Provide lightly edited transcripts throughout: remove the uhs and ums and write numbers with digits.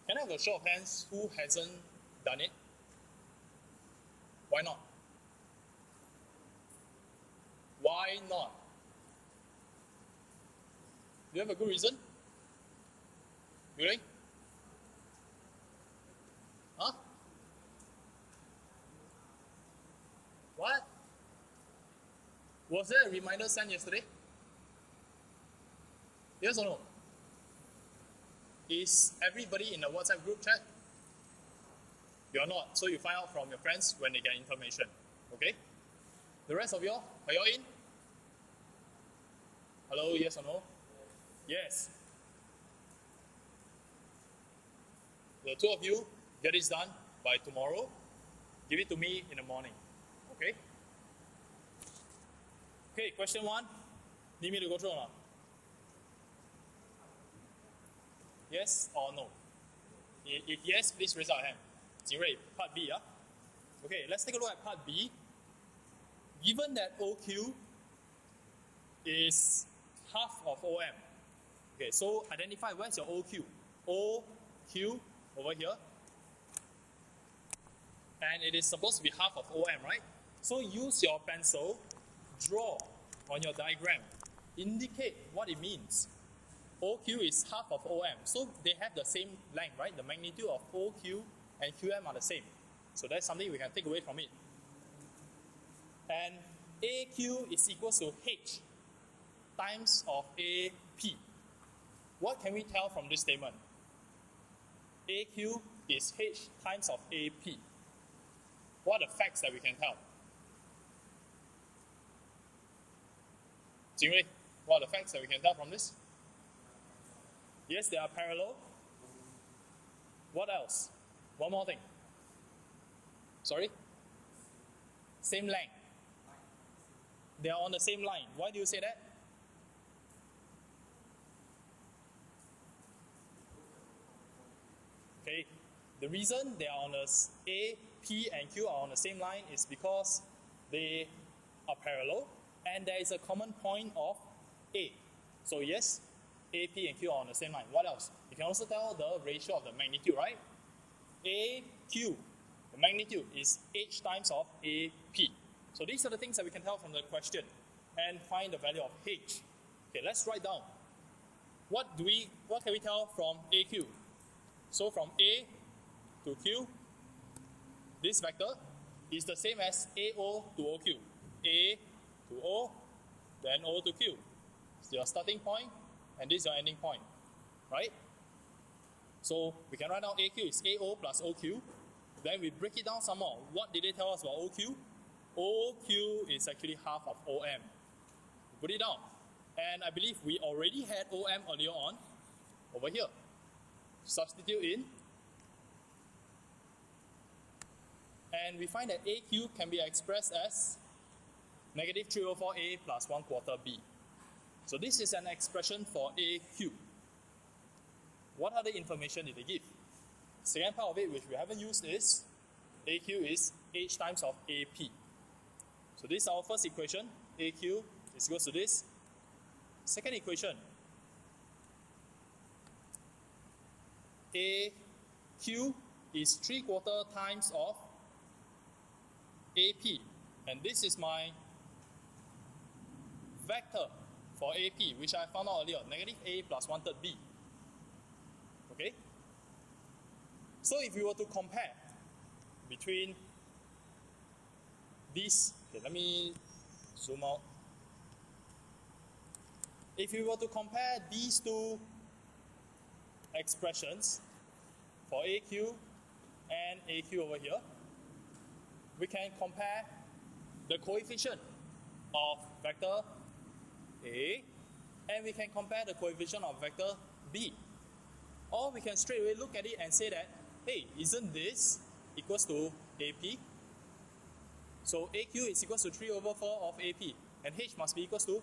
Can I have a show of hands who hasn't done it? Why not? Why not? Do you have a good reason? Really? Huh? What? Was there a reminder sent yesterday? Yes or no? Is everybody in the WhatsApp group chat? You're not, so you find out from your friends when they get information. Okay? The rest of y'all, are y'all in? Hello, yes or no? Yes. The two of you, get this done by tomorrow. Give it to me in the morning. Okay? Okay, question 1. Need me to go through or not? Yes or no? If yes, please raise your hand. Jingrui, part B. Okay, let's take a look at part B. Given that OQ is half of OM. Okay, so identify where's your OQ. OQ over here. And it is supposed to be half of OM, right? So use your pencil, draw on your diagram, indicate what it means. OQ is half of OM, so they have the same length, right? The magnitude of OQ and QM are the same. So that's something we can take away from it. And AQ is equal to H times of AP. What can we tell from this statement? AQ is H times of AP. What are the facts that we can tell? Jingrui, what are the facts that we can tell from this? Yes, they are parallel. What else? One more thing. Sorry? Same length. They are on the same line. Why do you say that? Okay, the reason they are on the A, P, and Q are on the same line is because they are parallel and there is a common point of A. So yes, A, P, and Q are on the same line. What else? You can also tell the ratio of the magnitude, right? A, Q, the magnitude is H times of A, P. So these are the things that we can tell from the question and find the value of H. Okay, let's write down. What can we tell from AQ? So from A to Q, this vector is the same as AO to OQ. A to O, then O to Q. It's your starting point, and this is your ending point, right? So we can write down AQ is AO plus OQ. Then we break it down some more. What did they tell us about OQ? OQ is actually half of OM. Put it down. And I believe we already had OM earlier on, over here. Substitute in. And we find that AQ can be expressed as negative 3/4A plus 1/4 B. So this is an expression for AQ. What other information did they give? Second part of it, which we haven't used, is AQ is H times of AP. So this is our first equation. AQ is equal to this. Second equation, AQ is 3/4 times of AP. And this is my vector for AP, which I found out earlier, negative A plus 1/3 B. Okay? So if we were to compare between these, okay, let me zoom out. If we were to compare these two expressions for AQ and AQ over here, we can compare the coefficient of vector A and we can compare the coefficient of vector B. Or we can straight away look at it and say that, hey, isn't this equals to AP? So AQ is equals to 3/4 of AP, and H must be equals to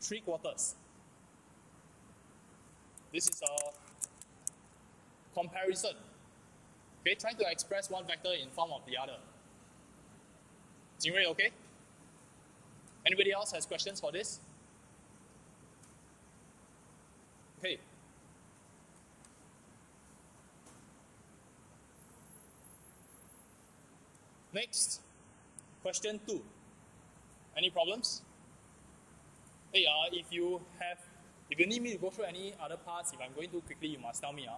3/4. This is a comparison. Okay, trying to express one vector in form of the other. Jingrui, okay? Anybody else has questions for this? Okay. Next, question 2. Any problems? Hey, if you need me to go through any other parts, if I'm going too quickly, you must tell me.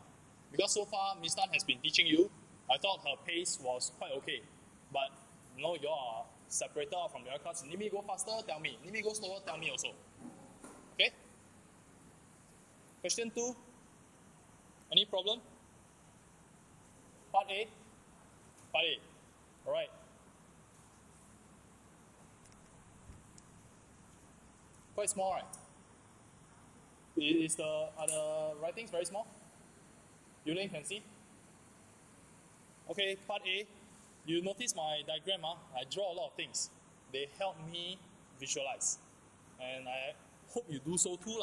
Because so far, Miss Tan has been teaching you. I thought her pace was quite okay. But you are separated out from the other class. Need me to go faster? Tell me. Need me to go slower? Tell me also. Okay? Question 2. Any problem? Part A? Part A. Alright. Quite small, right? Are the writings very small? You can see? Okay, part A. You notice my diagram, I draw a lot of things. They help me visualize. And I hope you do so too.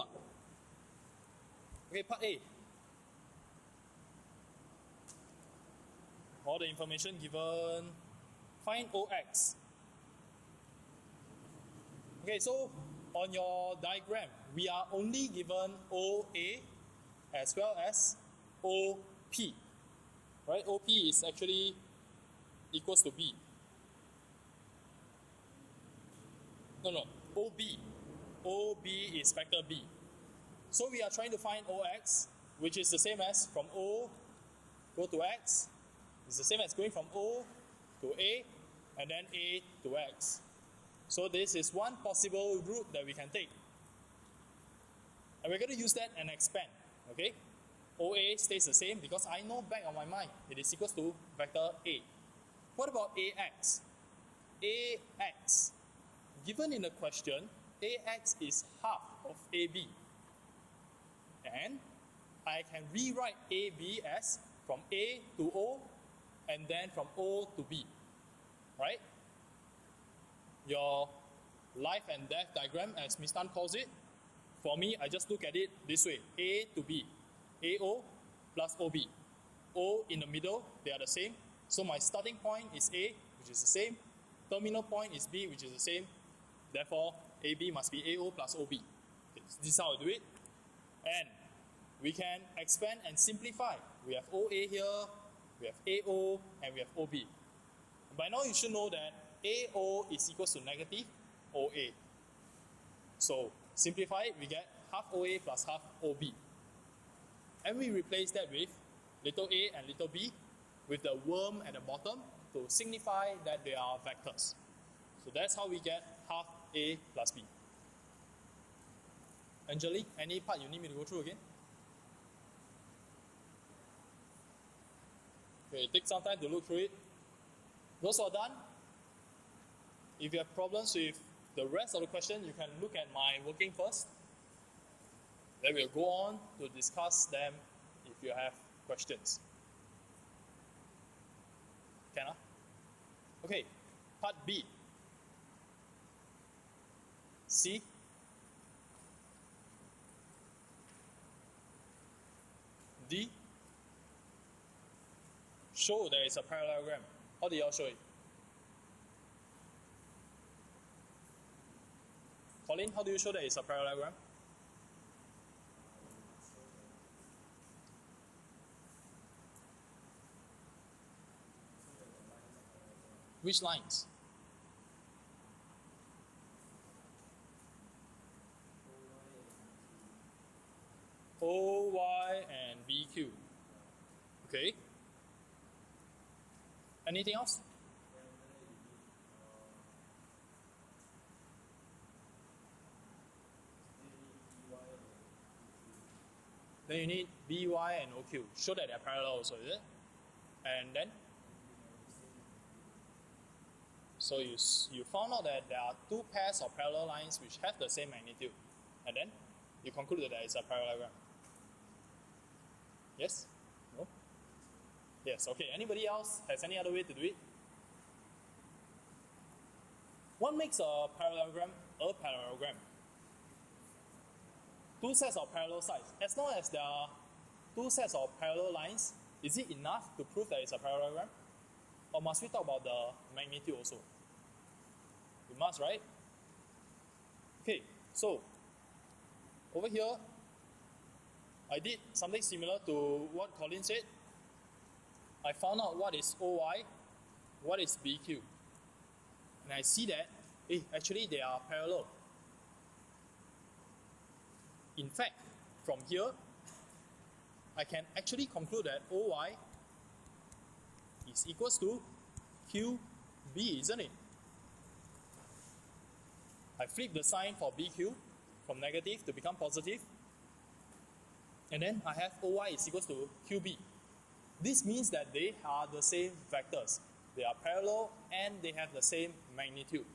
Okay, part A. All the information given. Find OX. Okay, so on your diagram, we are only given OA as well as OP. Right? OP is actually equals to B. No. OB. OB is vector B. So we are trying to find OX, which is the same as from O go to X. It's the same as going from O to A and then A to X. So this is one possible route that we can take. And we're going to use that and expand. Okay? OA stays the same because I know back of my mind it is equals to vector A. What about AX? AX. Given in the question, AX is half of AB. And I can rewrite AB as from A to O and then from O to B. Right? Your life and death diagram, as Ms. Tan calls it. For me, I just look at it this way. A to B. AO plus OB. O in the middle, they are the same. So my starting point is A, which is the same. Terminal point is B, which is the same. Therefore, AB must be AO plus OB. Okay, so this is how I do it. And we can expand and simplify. We have OA here, we have AO, and we have OB. By now you should know that AO is equals to negative OA. So simplify it, we get half OA plus half OB. And we replace that with little a and little b with the worm at the bottom to signify that they are vectors. So that's how we get half A plus B. Angelique, any part you need me to go through again? Okay, take some time to look through it. Those who are done, if you have problems with the rest of the question, you can look at my working first. Then we'll go on to discuss them if you have questions. Can I? Okay, part B. C. D. Show there is a parallelogram. How do you all show it? Colin, how do you show there is a parallelogram? Which lines? O, Y, and BQ. Okay. Anything else? Then you need BY and OQ. Show that they're parallel also, is it? And then? So you found out that there are two pairs of parallel lines which have the same magnitude. And then you conclude that there is a parallelogram. Yes? No? Yes, okay. Anybody else has any other way to do it? What makes a parallelogram a parallelogram? Two sets of parallel sides. As long as there are two sets of parallel lines, is it enough to prove that it's a parallelogram? Or must we talk about the magnitude also? We must, right? Okay, so over here, I did something similar to what Colin said. I found out what is OY, what is BQ? And I see that, actually they are parallel. In fact, from here, I can actually conclude that OY is equals to QB, isn't it? I flip the sign for BQ from negative to become positive, and then I have OY is equals to QB. This means that they are the same vectors. They are parallel and they have the same magnitude.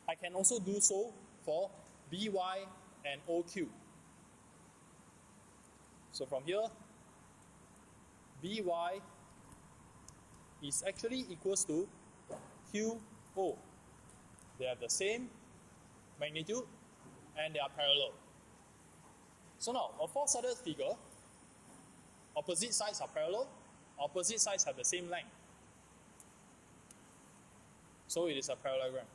I can also do so for BY and OQ. So from here, BY is actually equals to QO. They have the same magnitude and they are parallel. So now, a four-sided figure, opposite sides are parallel, opposite sides have the same length. So it is a parallelogram.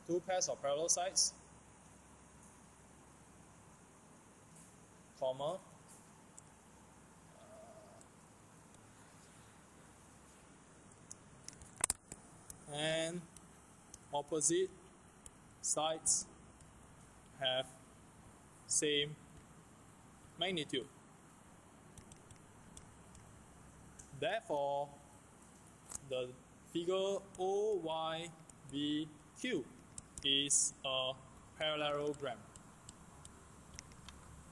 Two pairs of parallel sides, comma, and opposite sides have same magnitude. Therefore, the figure OYBQ is a parallelogram.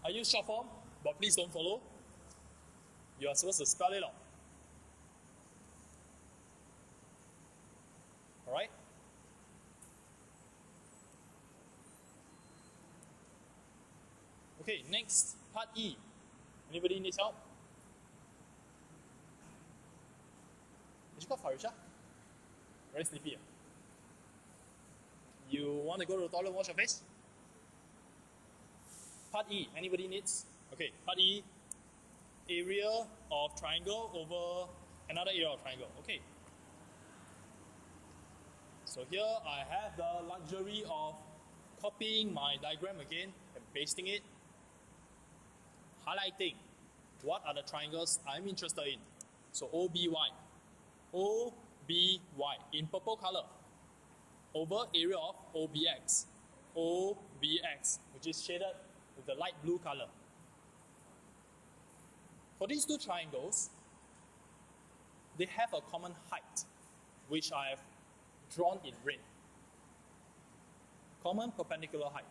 I use short form, but please don't follow. You are supposed to spell it out. Alright? Okay, next, part E. Anybody needs help? Did you got Farisha? Very sleepy. You want to go to the toilet and wash your face? Part E, anybody needs? Okay, part E, area of triangle over another area of triangle. Okay. So here I have the luxury of copying my diagram again and pasting it, highlighting what are the triangles I'm interested in. So OBY in purple color over area of OBX, which is shaded with the light blue color. For these two triangles, they have a common height, which I have drawn in red. Common perpendicular height.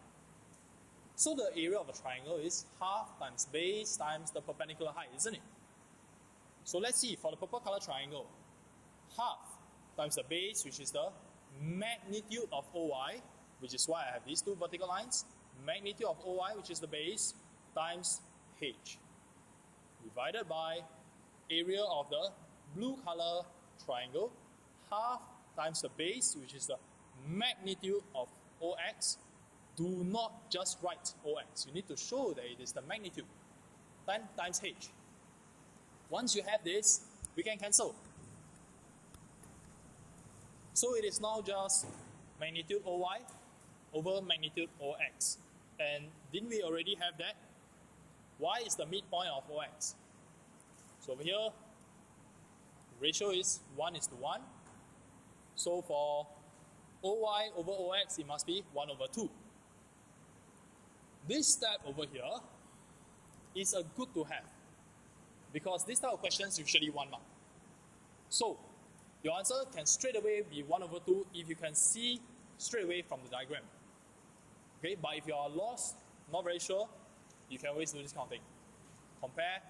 So the area of a triangle is half times base times the perpendicular height, isn't it? So let's see, for the purple color triangle, half times the base, which is the magnitude of OY, which is why I have these two vertical lines, magnitude of OY, which is the base, times H, divided by area of the blue color triangle, half times the base, which is the magnitude of OX. Do not just write OX. You need to show that it is the magnitude. 10 times H. Once you have this, we can cancel. So it is now just magnitude OY over magnitude OX. And didn't we already have that? Y is the midpoint of OX. So over here, ratio is 1:1. So for OY over OX, it must be 1/2. This step over here is a good to have, because this type of questions usually 1 mark. So your answer can straight away be 1/2 if you can see straight away from the diagram. Okay, but if you are lost, not very sure, you can always do this kind of thing. Compare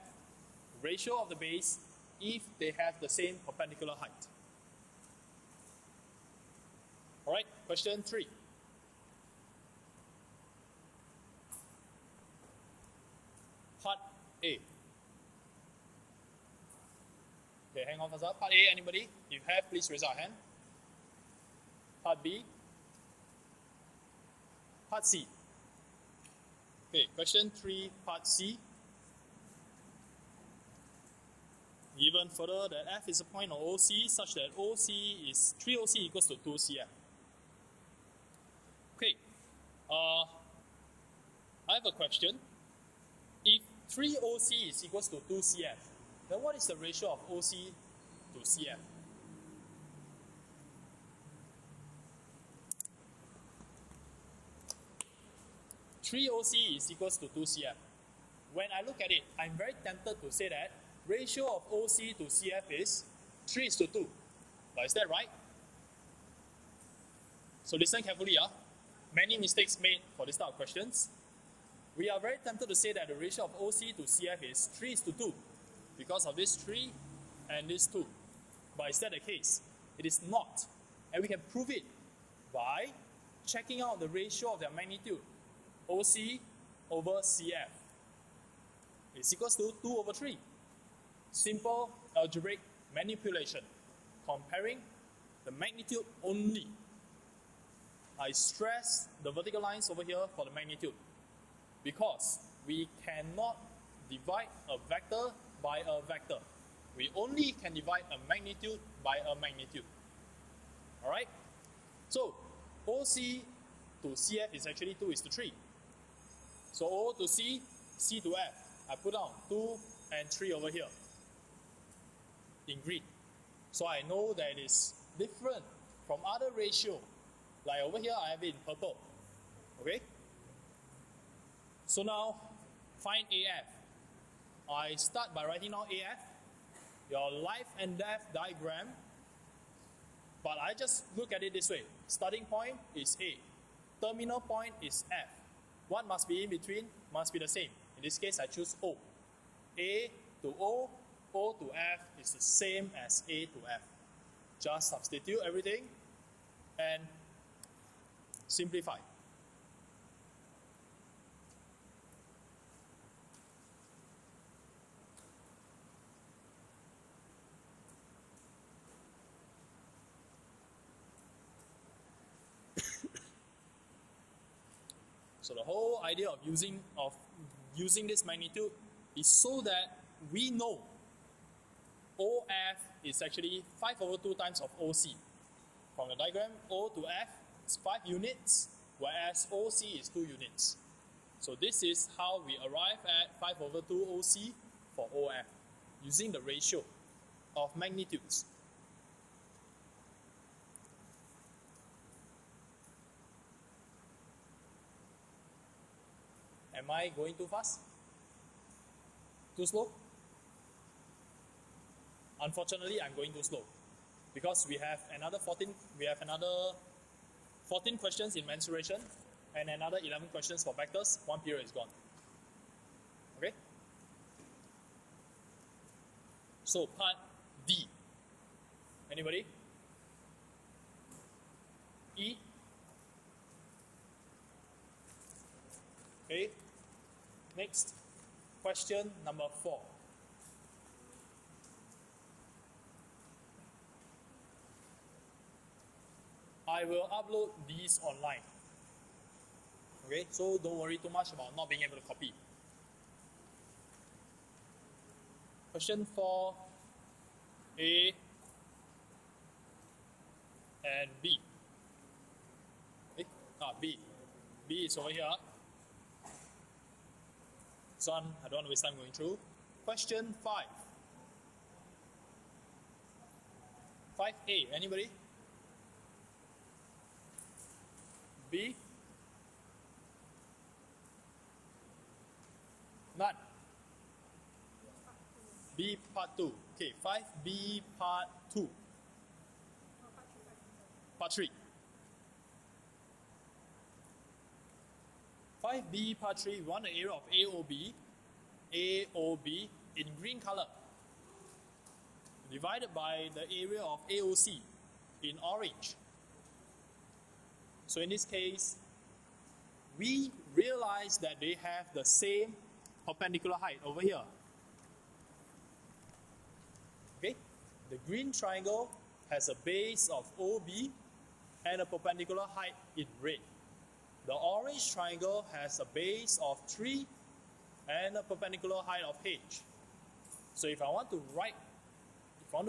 ratio of the base if they have the same perpendicular height. Alright, question 3. Part A. Okay, hang on for a second. Part A, anybody? If you have, please raise your hand. Part B. Part C. Okay, question 3, part C. Given further that F is a point of OC such that OC is 3OC equals to 2CF. Okay, I have a question. If 3 OC is equals to 2 CF. Then what is the ratio of OC to CF? Three OC is equals to 2 CF. When I look at it, I'm very tempted to say that ratio of OC to CF is 3:2. But is that right? So listen carefully. Many mistakes made for this type of questions. We are very tempted to say that the ratio of OC to CF is 3:2 because of this 3 and this 2. But is that the case? It is not. And we can prove it by checking out the ratio of their magnitude. OC over CF is equals to 2 over 3. Simple algebraic manipulation. Comparing the magnitude only. I stress the vertical lines over here for the magnitude because we cannot divide a vector by a vector. We only can divide a magnitude by a magnitude. Alright? So, OC to CF is actually 2:3. So O to C, C to F. I put down 2 and 3 over here in green. So I know that it is different from other ratio. Like over here, I have it in purple. Okay? So now, find AF. I start by writing down AF, your life and death diagram. But I just look at it this way. Starting point is A. Terminal point is F. What must be in between? Must be the same. In this case, I choose O. A to O, O to F is the same as A to F. Just substitute everything and simplify. So the whole idea of using this magnitude is so that we know OF is actually 5 over 2 times of OC. From the diagram, O to F is 5 units, whereas OC is 2 units. So this is how we arrive at 5 over 2 OC for OF, using the ratio of magnitudes. Am I going too fast? Too slow? Unfortunately, I'm going too slow because we have another 14 questions in mensuration and another 11 questions for vectors. One period is gone. Okay? So part D. Anybody? E? Okay. Next, question number 4. I will upload these online. Okay, so don't worry too much about not being able to copy. Question 4, A and B. Okay? B. B is over here. This one, I don't want to waste time going through. Question 5. 5A, anybody? B? None. B part 2. Okay, 5B part 2. Part 3. 5B part 3, we want the area of AOB in green color, divided by the area of AOC in orange. So in this case, we realize that they have the same perpendicular height over here. Okay, the green triangle has a base of OB and a perpendicular height in red. The orange triangle has a base of 3 and a perpendicular height of h. So if I want to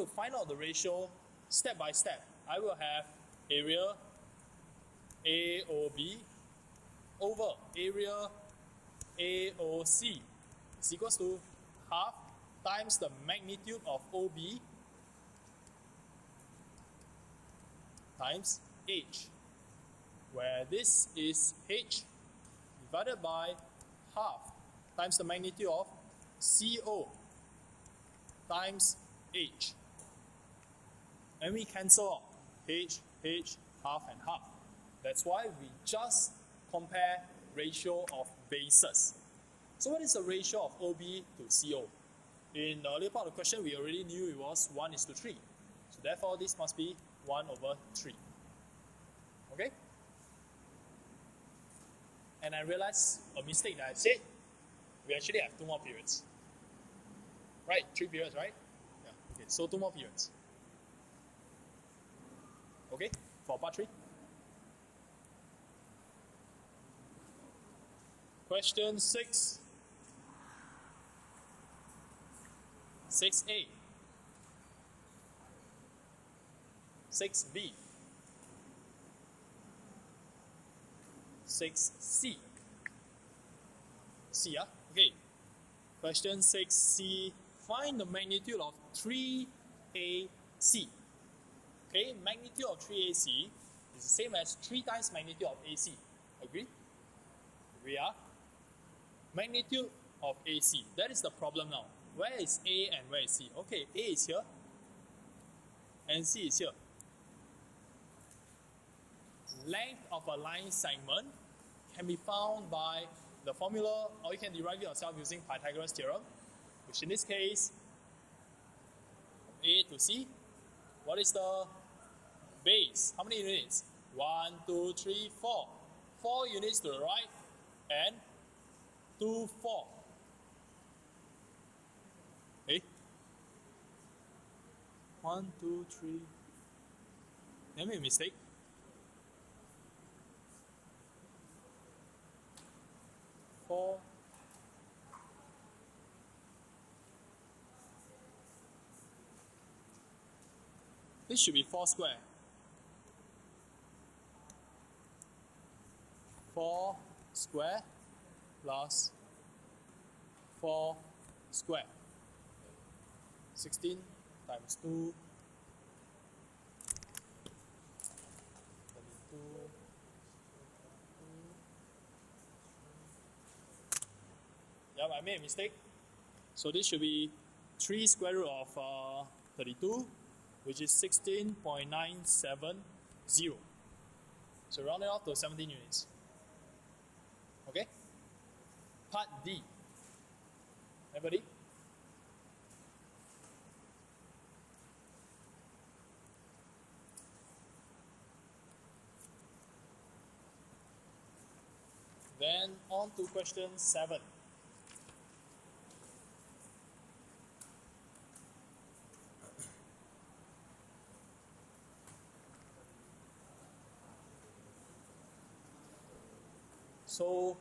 find out the ratio step by step, I will have area AOB over area AOC is equals to half times the magnitude of OB times H, where this is H divided by half times the magnitude of CO times H. And we cancel out H, half and half. That's why we just compare ratio of bases. So what is the ratio of OB to CO? In the earlier part of the question, we already knew it was 1:3. So therefore, this must be 1/3. Okay? And I realized a mistake that I said. We actually have 2 more periods. Right? 3 periods, right? Yeah. Okay, so 2 more periods. Okay? For part 3. Question 6. 6A. 6B. 6C. C, okay. Question 6C. Find the magnitude of 3AC. Okay, magnitude of 3AC is the same as 3 times magnitude of AC. Agree? We are. Magnitude of AC. That is the problem now. Where is A and where is C? Okay, A is here and C is here. Length of a line segment can be found by the formula, or you can derive it yourself using Pythagoras theorem, which in this case, A to C, what is the base? How many units? 1, 2, 3, 4. 4 units to the right and 2, 4. Okay? 1, 2, 3. Did I make a mistake? Four. This should be 4 square. 4 square plus 4 square. 16 times 2. 32. Yeah, I made a mistake. So this should be 3 square root of 32, which is 16.970. So round it off to 17 units. Okay? Part D. Everybody? Then on to question 7. So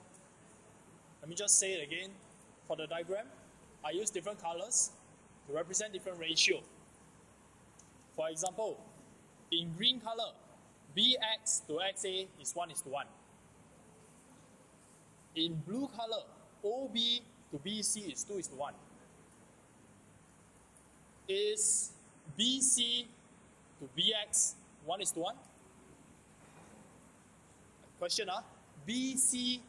let me just say it again. For the diagram, I use different colors to represent different ratio. For example, in green color, Bx to Xa is 1:1. In blue color, OB to BC is 2:1. Is BC to BX 1:1? Question, BC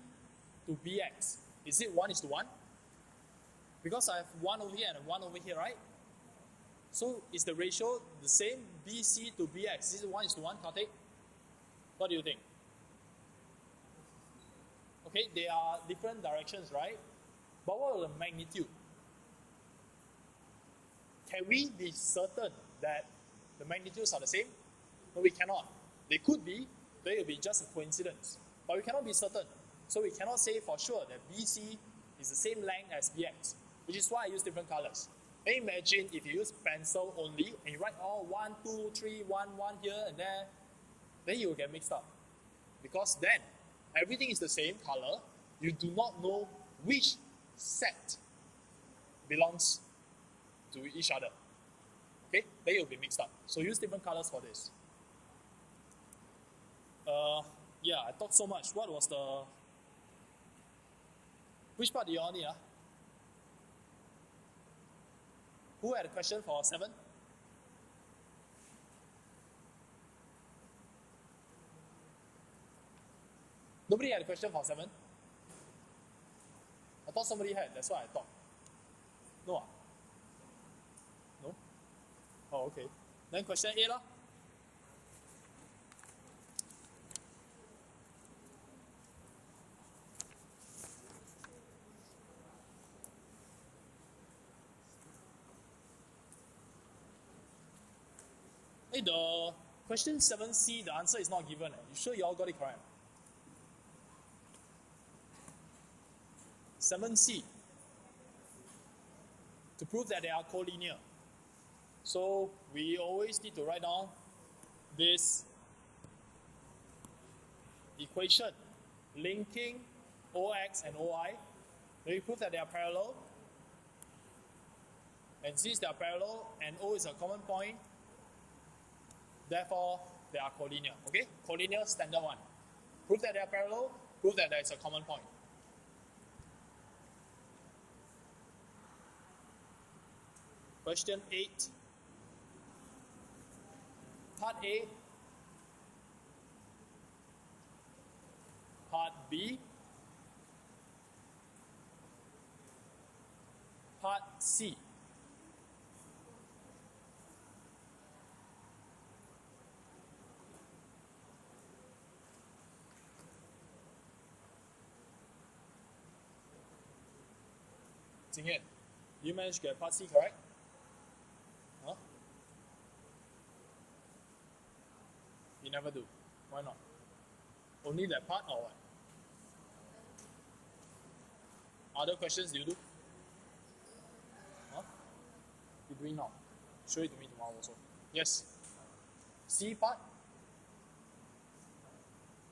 to BX, is it 1:1? Because I have 1 over here and 1 over here, right? So is the ratio the same, BC to BX? Is it 1:1, Karthik? What do you think? Okay, they are different directions, right? But what are the magnitude? Can we be certain that the magnitudes are the same? No, we cannot. They could be, they will be just a coincidence. But we cannot be certain. So we cannot say for sure that BC is the same length as BX, which is why I use different colors. And imagine if you use pencil only and you write all 1, 2, 3, 1, 1 here and there, then you will get mixed up. Because then everything is the same color, you do not know which set belongs to each other. Okay, then you'll be mixed up. So use different colors for this. Yeah, I talked so much. What was the... Which part do you all need? Who had a question for 7? Nobody had a question for 7? I thought somebody had, that's what I thought. No? No? Oh, okay. Then question 8 lah. Hey, the question 7C, the answer is not given. You sure you all got it correct? 7C. To prove that they are collinear. So we always need to write down this equation linking OX and OI. Then we prove that they are parallel. And since they are parallel and O is a common point, therefore they are collinear. Okay? Collinear standard 1. Prove that they are parallel, prove that there is a common point. Question 8. Part A, Part B, Part C. Jingyan, you managed to get Part C correct? Huh? You never do. Why not? Only that part or what? Other questions you do? Huh? You're doing now. Show it to me tomorrow also. Yes. C part?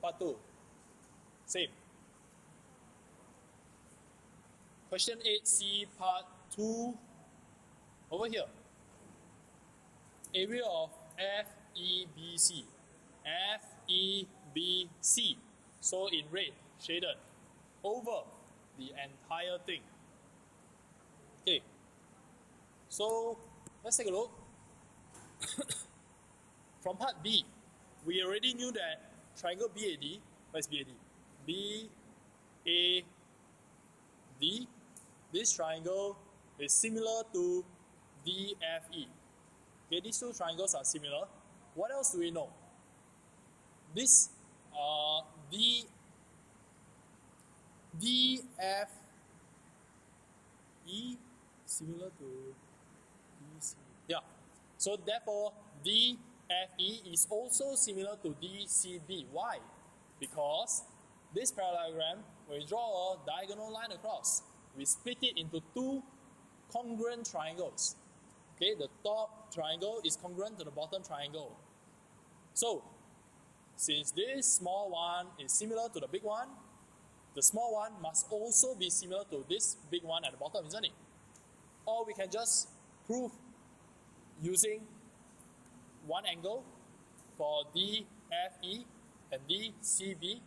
Part 2. Same. Question 8C part 2. Over here. Area of FEBC. FEBC. So in red, shaded. Over the entire thing. Okay. So let's take a look. From part B, we already knew that triangle BAD, what is BAD? BAD, this triangle is similar to DFE. Okay, these two triangles are similar. What else do we know? This DFE similar to DC. Yeah. So therefore, DFE is also similar to DCB. Why? Because this parallelogram, when we draw a diagonal line across, we split it into two congruent triangles. Okay, the top triangle is congruent to the bottom triangle. So, since this small one is similar to the big one, the small one must also be similar to this big one at the bottom, isn't it? Or we can just prove using one angle for DFE and DCB,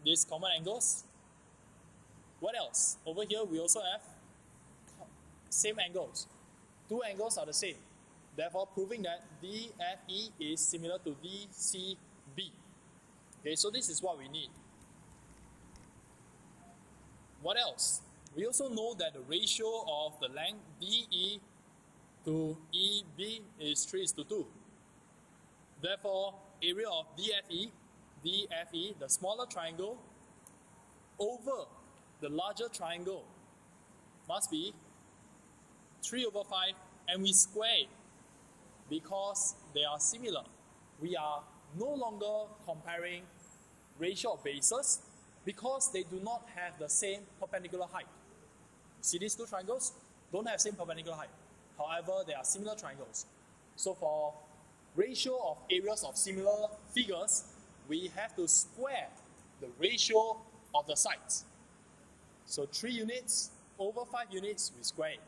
these common angles. What else? Over here we also have same angles. Two angles are the same. Therefore, proving that DFE is similar to DCB. Okay, so this is what we need. What else? We also know that the ratio of the length DE to EB is 3:2. Therefore, area of DFE, the smaller triangle, over the larger triangle must be 3/5, and we square it because they are similar. We are no longer comparing ratio of bases because they do not have the same perpendicular height. See these two triangles? Don't have same perpendicular height. However, they are similar triangles. So for ratio of areas of similar figures, we have to square the ratio of the sides. So 3 units over 5 units, we square it.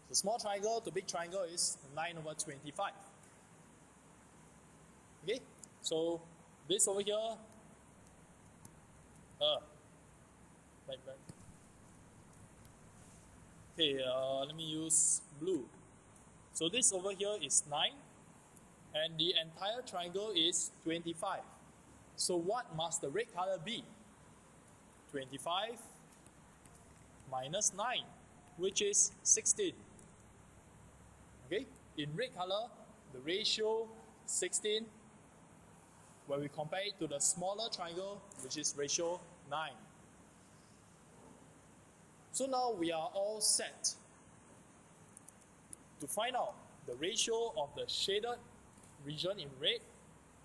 The small triangle to big triangle is 9/25. Okay, so this over here, back. Okay, let me use blue. So this over here is 9, and the entire triangle is 25. So what must the red color be? 25 minus 9, which is 16. Okay, in red color, the ratio 16, when we compare it to the smaller triangle, which is ratio 9. So now we are all set to find out the ratio of the shaded region in red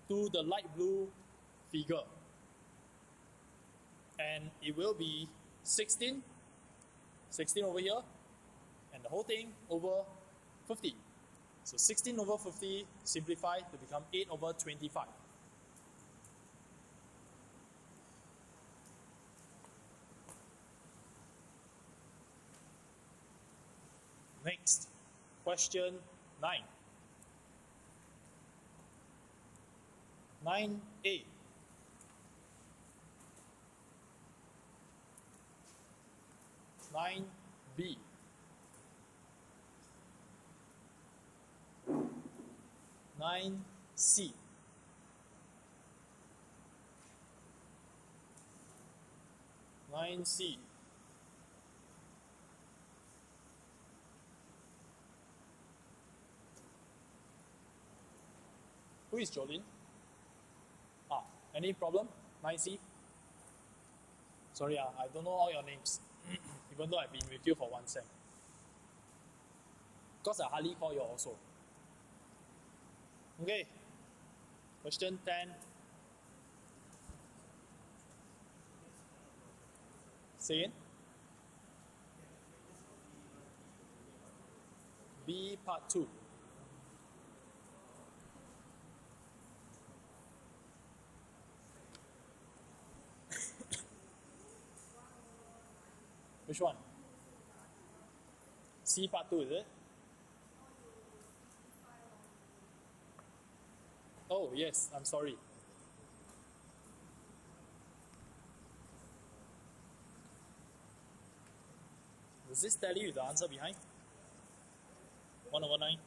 to the light blue figure. And it will be 16 over here, and the whole thing over 50. So 16 over 50 simplified to become 8 over 25. Next, question 9. 9a. Nine B. Nine C. Nine C. Who is Jolene? Any problem? 9C? Sorry, I don't know all your names, even though I've been with you for one sem. Because I hardly call you also. Okay, question 10. Say again. B part 2. Which one? C part 2, is it? Oh, yes, I'm sorry. Does this tell you the answer behind? 1 over 9.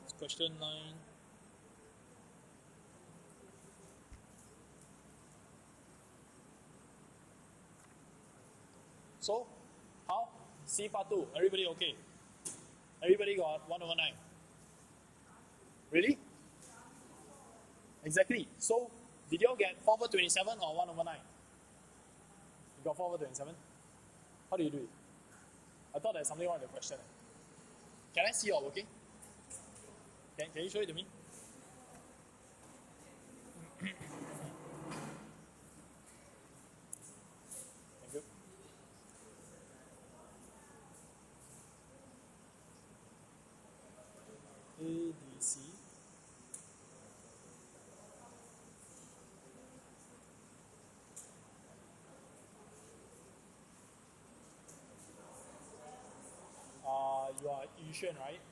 It's question 9. So, how? C part 2. Everybody okay? Everybody got 1 over 9. Really? Exactly. So, did you all get 4 over 27 or 1 over 9? You got 4 over 27? How do you do it? I thought there's something wrong with the question. Can I see your working? Can you show it to me? Thank you. ADC. You are Yushen, right?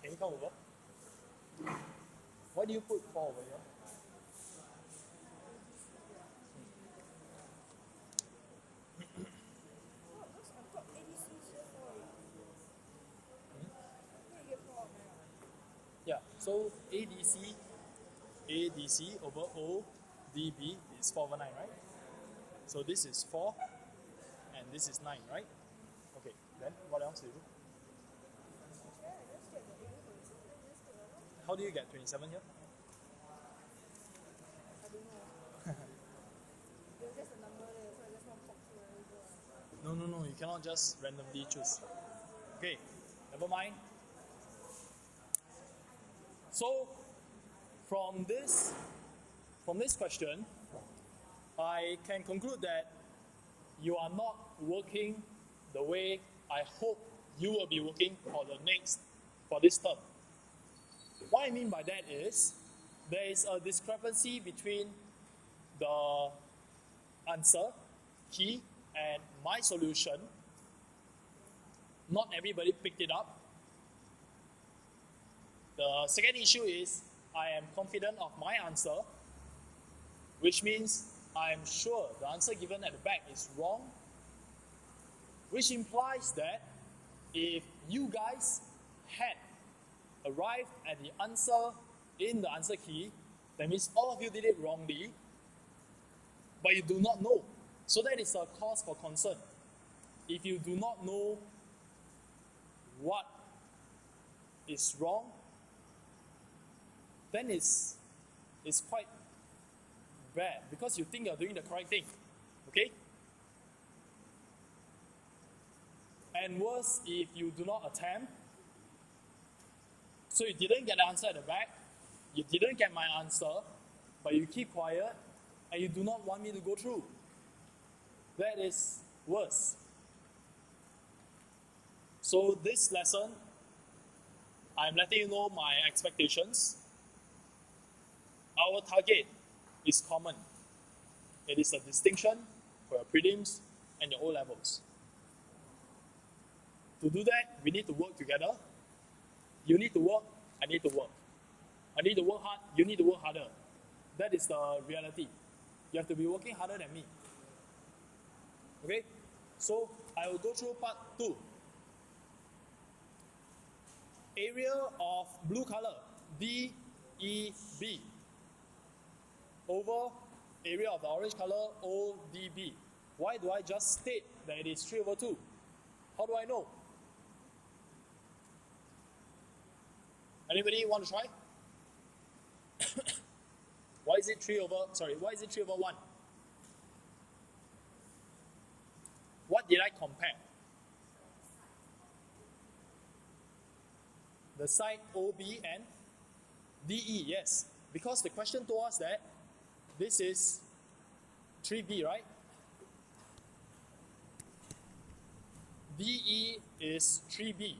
Can you come over? Why do you put 4 over here? Yeah, so ADC over ODB is 4 over 9, right? So this is 4 and this is 9, right? Okay, then what else do you do? How do you get 27 here? I don't know. There's just a number there, so I just want to pop through and go. No, you cannot just randomly choose. Okay, never mind. So, from this question, I can conclude that you are not working the way I hope you will be working for this term. What I mean by that is, there is a discrepancy between the answer, key, and my solution. Not everybody picked it up. The second issue is, I am confident of my answer, which means I am sure the answer given at the back is wrong. which implies that if you guys had arrived at the answer in the answer key, that means all of you did it wrongly, but you do not know. So that is a cause for concern. If you do not know what is wrong, then it's quite bad because you think you're doing the correct thing. Okay? And worse, if you do not attempt, so you didn't get the answer at the back, you didn't get my answer, but you keep quiet, and you do not want me to go through. That is worse. So this lesson, I'm letting you know my expectations. Our target is common. It is a distinction for your prelims and your O-levels. To do that, we need to work together. You need to work, I need to work. I need to work hard, you need to work harder. That is the reality. You have to be working harder than me. Okay? So I will go through part 2. Area of blue color, DEB, over area of the orange color, ODB. Why do I just state that it is 3/2? How do I know? Anybody want to try? Why is it 3/1? What did I compare? The side OB and DE, yes. Because the question told us that this is 3B, right? DE is 3B,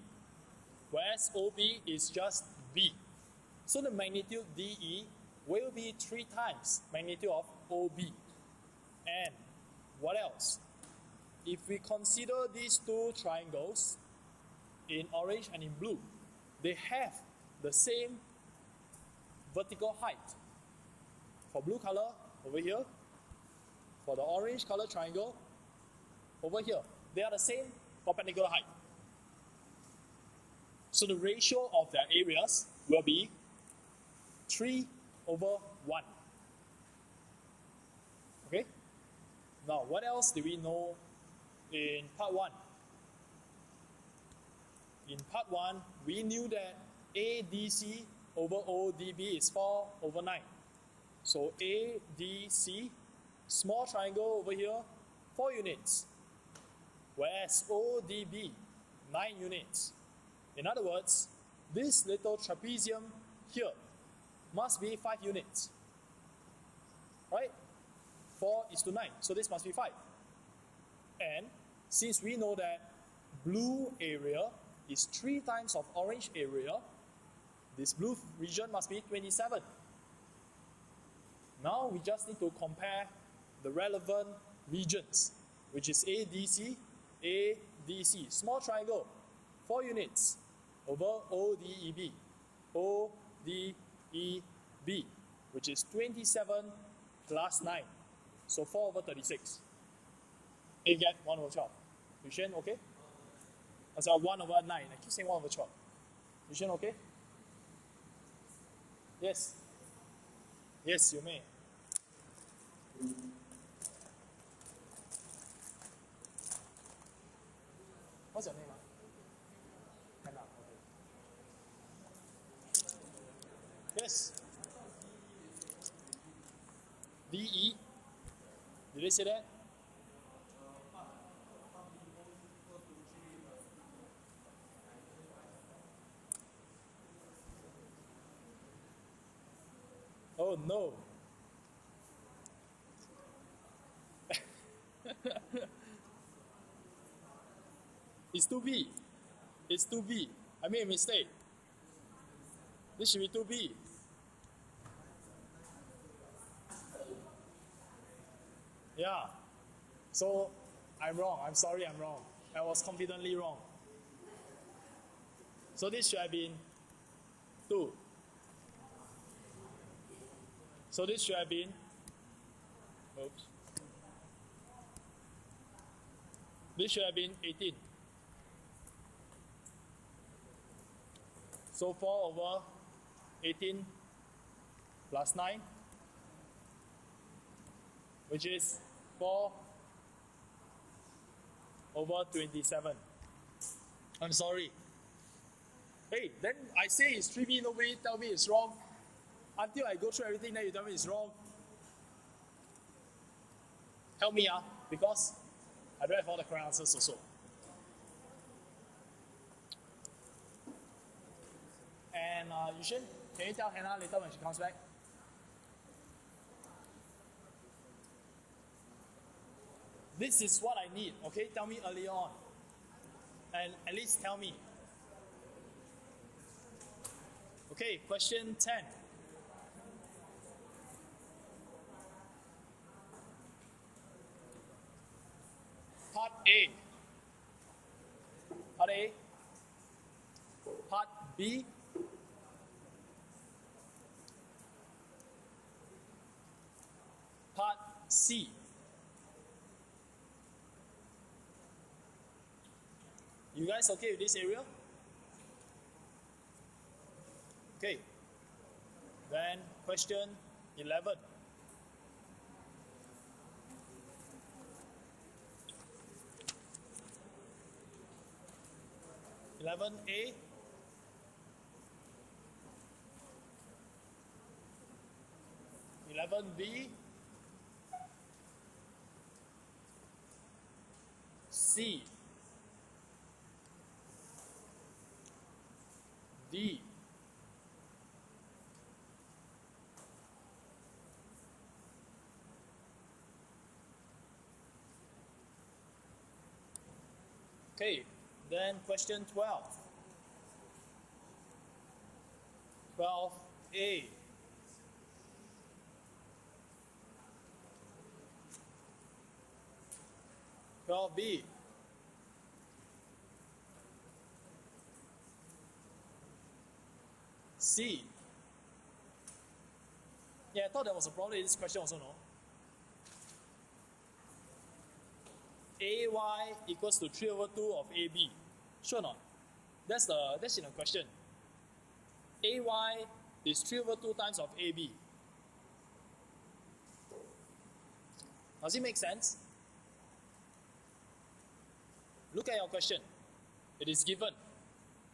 whereas OB is just B. So the magnitude DE will be 3 times magnitude of OB. And what else? If we consider these two triangles in orange and in blue, they have the same vertical height. For blue color, over here. For the orange color triangle, over here. They are the same perpendicular height. So the ratio of their areas will be 3/1. Okay? Now, what else do we know in part 1? In part 1, we knew that ADC over ODB is 4/9. So ADC, small triangle over here, 4 units. Whereas ODB, 9 units. In other words, this little trapezium here must be 5 units. Right? 4:9. So this must be 5. And since we know that blue area is 3 times of orange area, this blue region must be 27. Now we just need to compare the relevant regions, which is ADC, ADC, small triangle, 4 units, over ODEB, ODEB, which is 27 plus 9, so 4/36. A get 1/12. Yuxian, okay? That's 1/9. I keep saying 1/12. Yuxian, okay? Yes. Yes, you may. What's your name? Hannah. Okay. Yes. DE. Did they say that? Oh no. It's 2B. It's 2B. I made a mistake. This should be 2B. Yeah. So I'm wrong. I'm sorry I'm wrong. I was confidently wrong. So this should have been 2. So this should have been, oops. This should have been 18. So 4 over 18 plus 9, which is 4 over 27. I'm sorry. Hey, then I say it's 3B, nobody tell me it's wrong. Until I go through everything, then you tell me it's wrong. Help me, because I don't have all the correct answers also. And Yushin, can you tell Hannah later when she comes back? This is what I need, okay? Tell me early on. And at least tell me. Okay, question 10. Part A. Part A. Part B. Part C. You guys okay with this area? Okay. Then question 11. A. 11B. C. D. Okay, then question 12. 12A. 12B. C. Yeah, I thought there was a problem in this question also, no? AY equals to 3 over 2 of AB. Sure not? That's in the question. AY is 3 over 2 times of AB. Does it make sense? Look at your question. It is given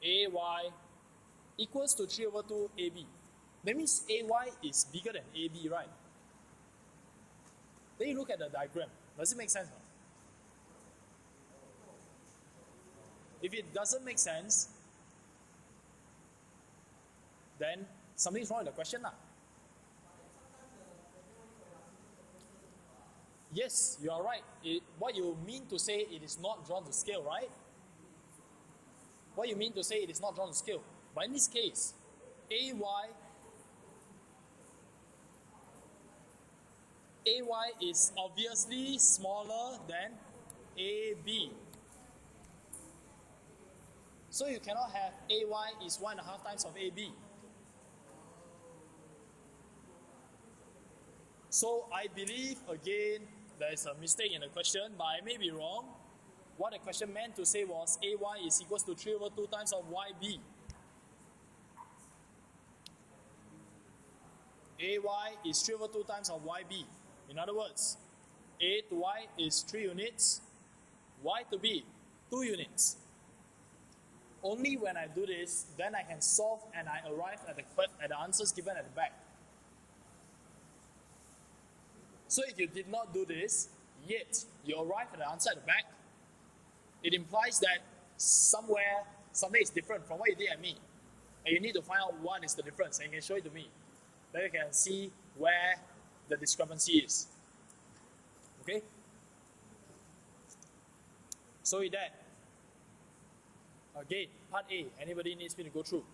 AY equals to 3 over 2 AB. That means AY is bigger than AB, right? Then you look at the diagram. Does it make sense? If it doesn't make sense, then something's wrong with the question. Yes, you are right. What you mean to say it is not drawn to scale, right? What you mean to say it is not drawn to scale. But in this case, AY is obviously smaller than AB. So you cannot have AY is 1.5 times of AB. So I believe, again, there is a mistake in the question, but I may be wrong. What the question meant to say was AY is equals to 3 over 2 times of YB. AY is 3 over 2 times of YB. In other words, A to Y is 3 units, Y to B, 2 units. Only when I do this, then I can solve and I arrive at the answers given at the back. So if you did not do this, yet you arrive at the answer at the back, it implies that somewhere, something is different from what you did at me. And you need to find out what is the difference, and you can show it to me. Then you can see where the discrepancy is. Okay? So with that, again, part A, anybody needs me to go through?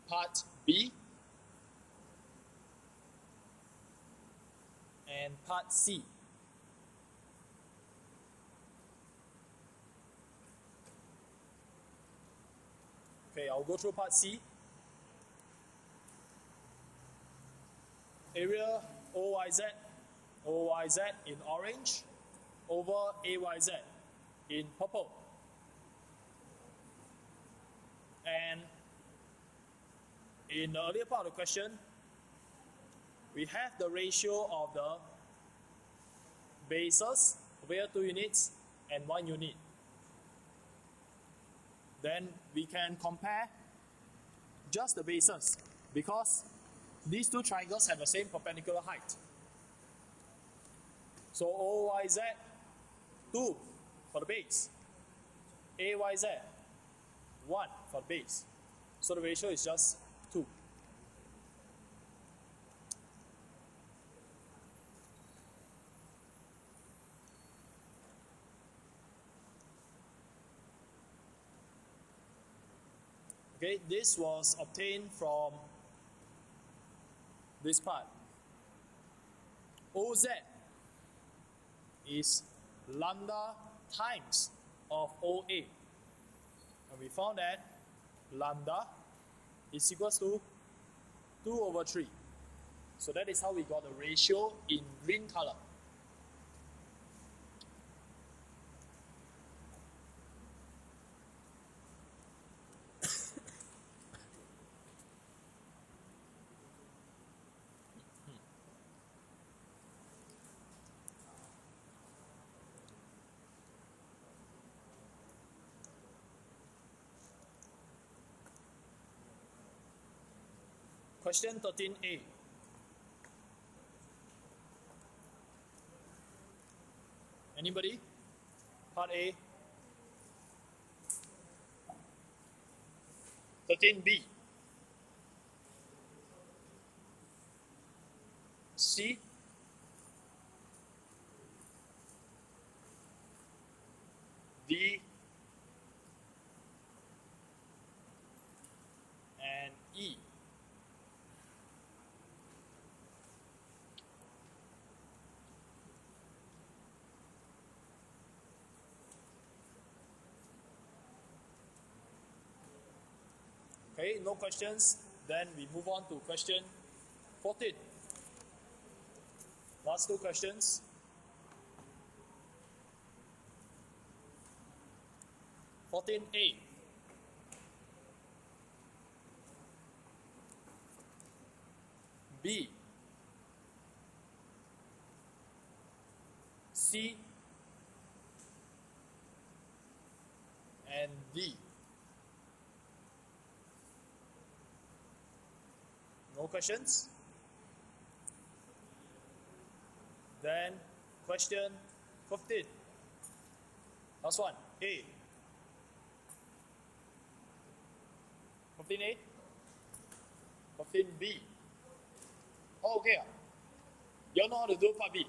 Part B and part C. Okay, I'll go through part C. Area OYZ. OYZ in orange over AYZ in purple. And in the earlier part of the question, we have the ratio of the bases, over here 2 units and 1 unit. Then we can compare just the bases because these two triangles have the same perpendicular height. So OYZ 2 for the base, AYZ 1 for the base. So the ratio is just 2. Okay, this was obtained from this part. OZ is lambda times of OA. And we found that lambda is equals to 2 over 3. So that is how we got the ratio in green color. Question 13a. Anybody? Part A. 13b. C. D. And E. Okay, no questions. Then we move on to question 14. Last 2 questions. A. B. C. And D. No questions? Then question 15. Last one. A. 15A. 15B. Oh, okay. You all know how to do part B.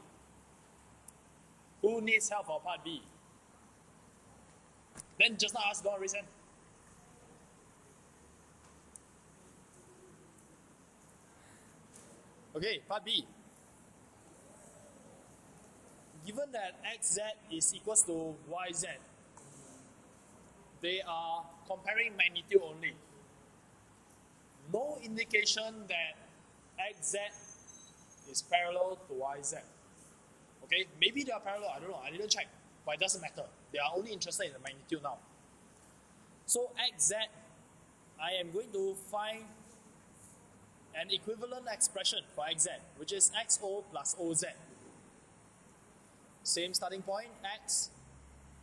Who needs help for part B? Then just now ask, don't raise hand. Okay, part B. Given that xz is equals to yz, they are comparing magnitude only. No indication that xz is parallel to yz. Okay, maybe they are parallel, I don't know, I didn't check, but it doesn't matter. They are only interested in the magnitude now. So xz, I am going to find an equivalent expression for xz, which is xo plus oz. Same starting point, x,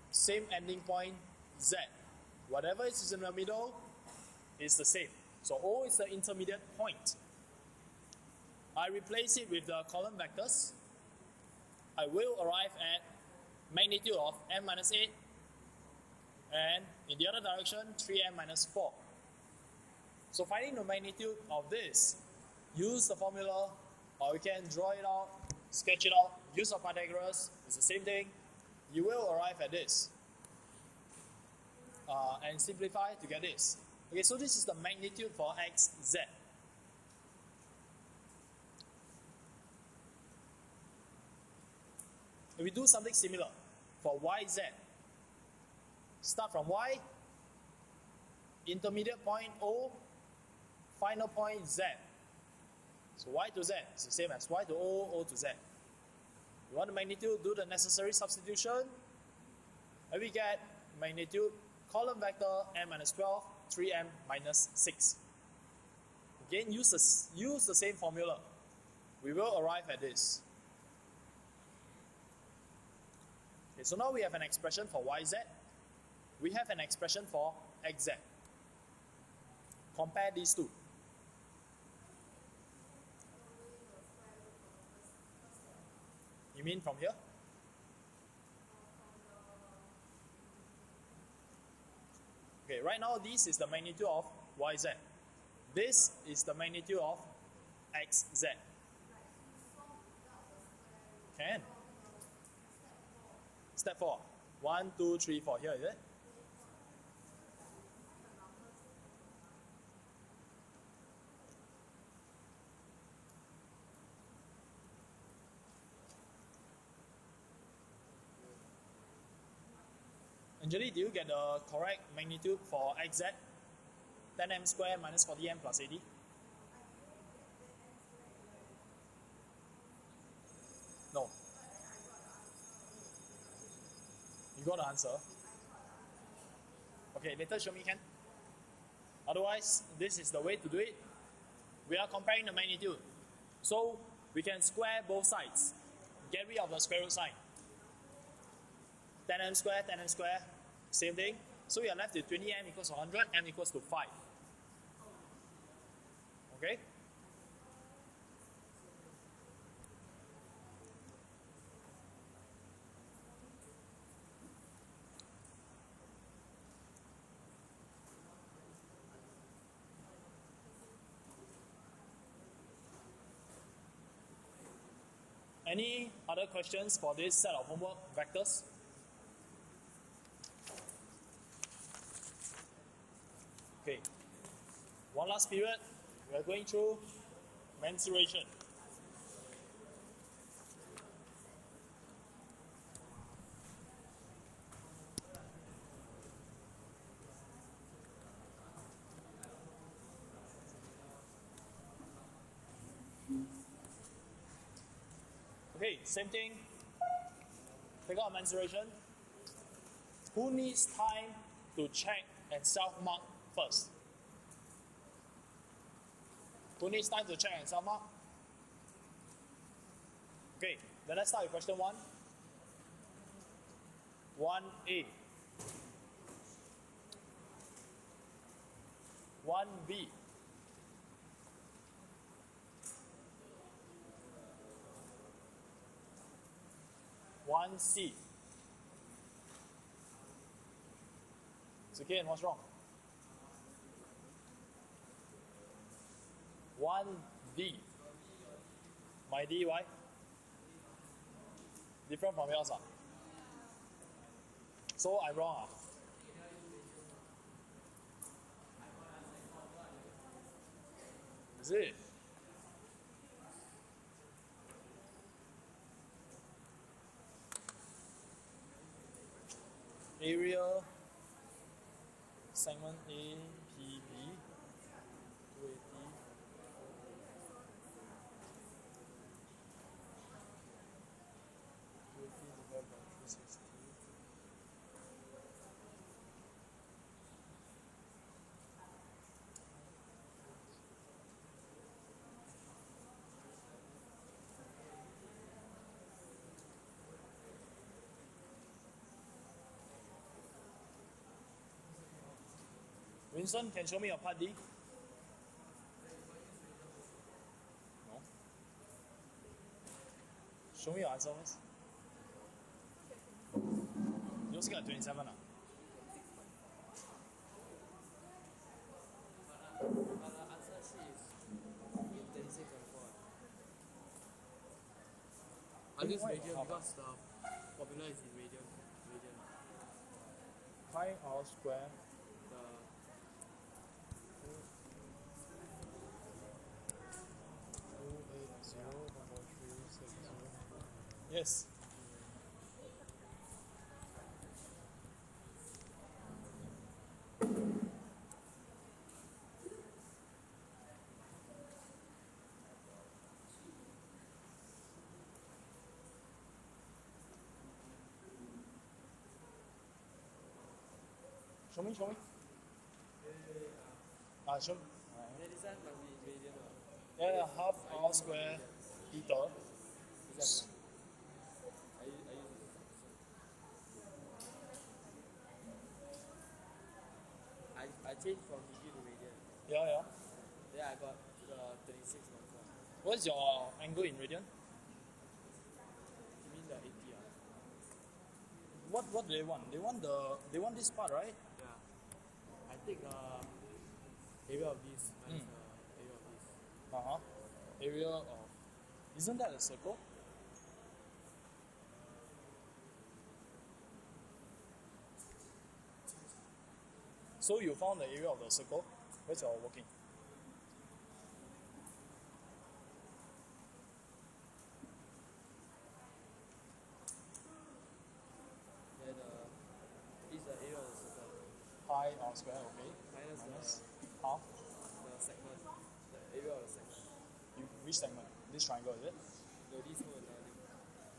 same ending point, z. Whatever is in the middle is the same. So O is the intermediate point. I replace it with the column vectors. I will arrive at magnitude of m minus 8, and in the other direction, 3m minus 4. So finding the magnitude of this, use the formula, or you can draw it out, sketch it out, use of Pythagoras, it's the same thing. You will arrive at this. And simplify to get this. Okay, so this is the magnitude for xz. If we do something similar for yz, start from y, intermediate point O, final point z. So y to z is the same as y to O, O to z. You want the magnitude, do the necessary substitution, and we get magnitude column vector m minus 12, 3m minus 6. Again, use the same formula. We will arrive at this. Okay, so now we have an expression for yz. We have an expression for xz. Compare these two. You mean from here? Okay, right now this is the magnitude of yz. This is the magnitude of xz. Can. Step 4. 1, 2, 3, 4. Here is it? Anjali, do you get the correct magnitude for xz? 10m squared minus 40m plus 80? No. You got the answer? Okay, later show me, can? Otherwise, this is the way to do it. We are comparing the magnitude. So, we can square both sides. Get rid of the square root sign. 10m square, same thing. So we are left with 20m equals to 100, m equals to 5. Okay? Any other questions for this set of homework vectors? Okay. One last period, we are going through mensuration. Okay, same thing. Take out mensuration. Who needs time to check and self-mark first? Who needs time to check and self-mark? Okay, then let's start with question 1. 1a. 1b. 1c. So again, what's wrong? 1d. My dy? Different from yours. So I'm wrong. Is it? Area segment A, PB, 280. Divided by 360. Winston, can you show me your part D? No? Show me your answer first. You also got 27. But the answer sheet is in 36 and 4. I'll use radian because the formula is in radian. Pi r square. The 280.360. Yes. Show me, show me. Show me. Then this one must be in radian. Yeah, half r square theta. This one. I use this one. I changed from degree to radian. Yeah, yeah. Then I got 36.4. What's your angle in radian? You mean the 80? What do they want? They want this part, right? Yeah. I take the area of this minus the area of this. Area of, isn't that a circle? So you found the area of the circle. Where's your working? Then this is the area of the circle. Pi r square, okay. Minus Half. the segment. The area of the segment. Which segment? This triangle, is it? No, this whole entire thing.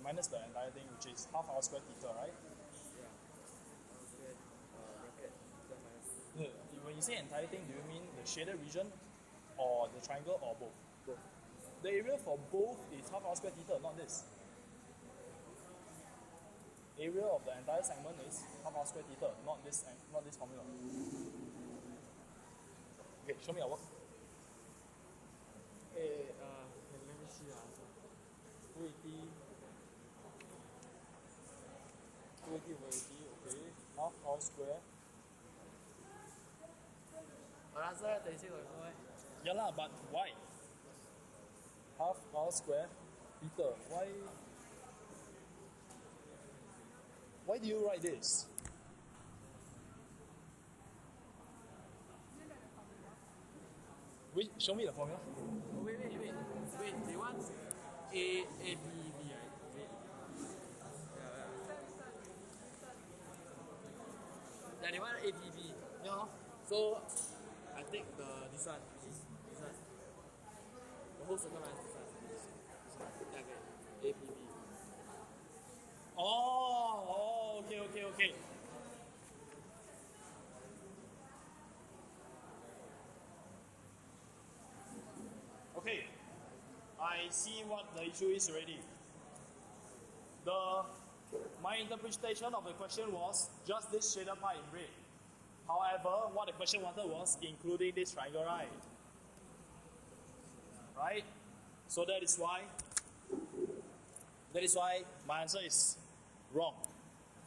Minus the entire thing, which is half r square theta, right? Yeah. Square bracket theta minus. When you say entire thing, do you mean the shaded region or the triangle or both? Both. The area for both is half r square theta, not this. Area of the entire segment is half r square theta, not this formula. Okay, show me your work. Let me see the answer. 280 over 80, okay. Half r square. Our answer is 36.4. Yeah lah, but why? Half r square theta. Why do you write this? Wait, show me the formula. Oh, wait. They want A, B, B, right? Wait. Yeah. Yeah, they want A, B, B. Yeah. So, I take this one, which is this one. The whole circle minus this one. Yeah, okay. A, B, B. Oh, okay. Okay, I see what the issue is already. My interpretation of the question was just this shaded part in red. However, what the question wanted was including this triangle, right? Right? So that is why my answer is wrong.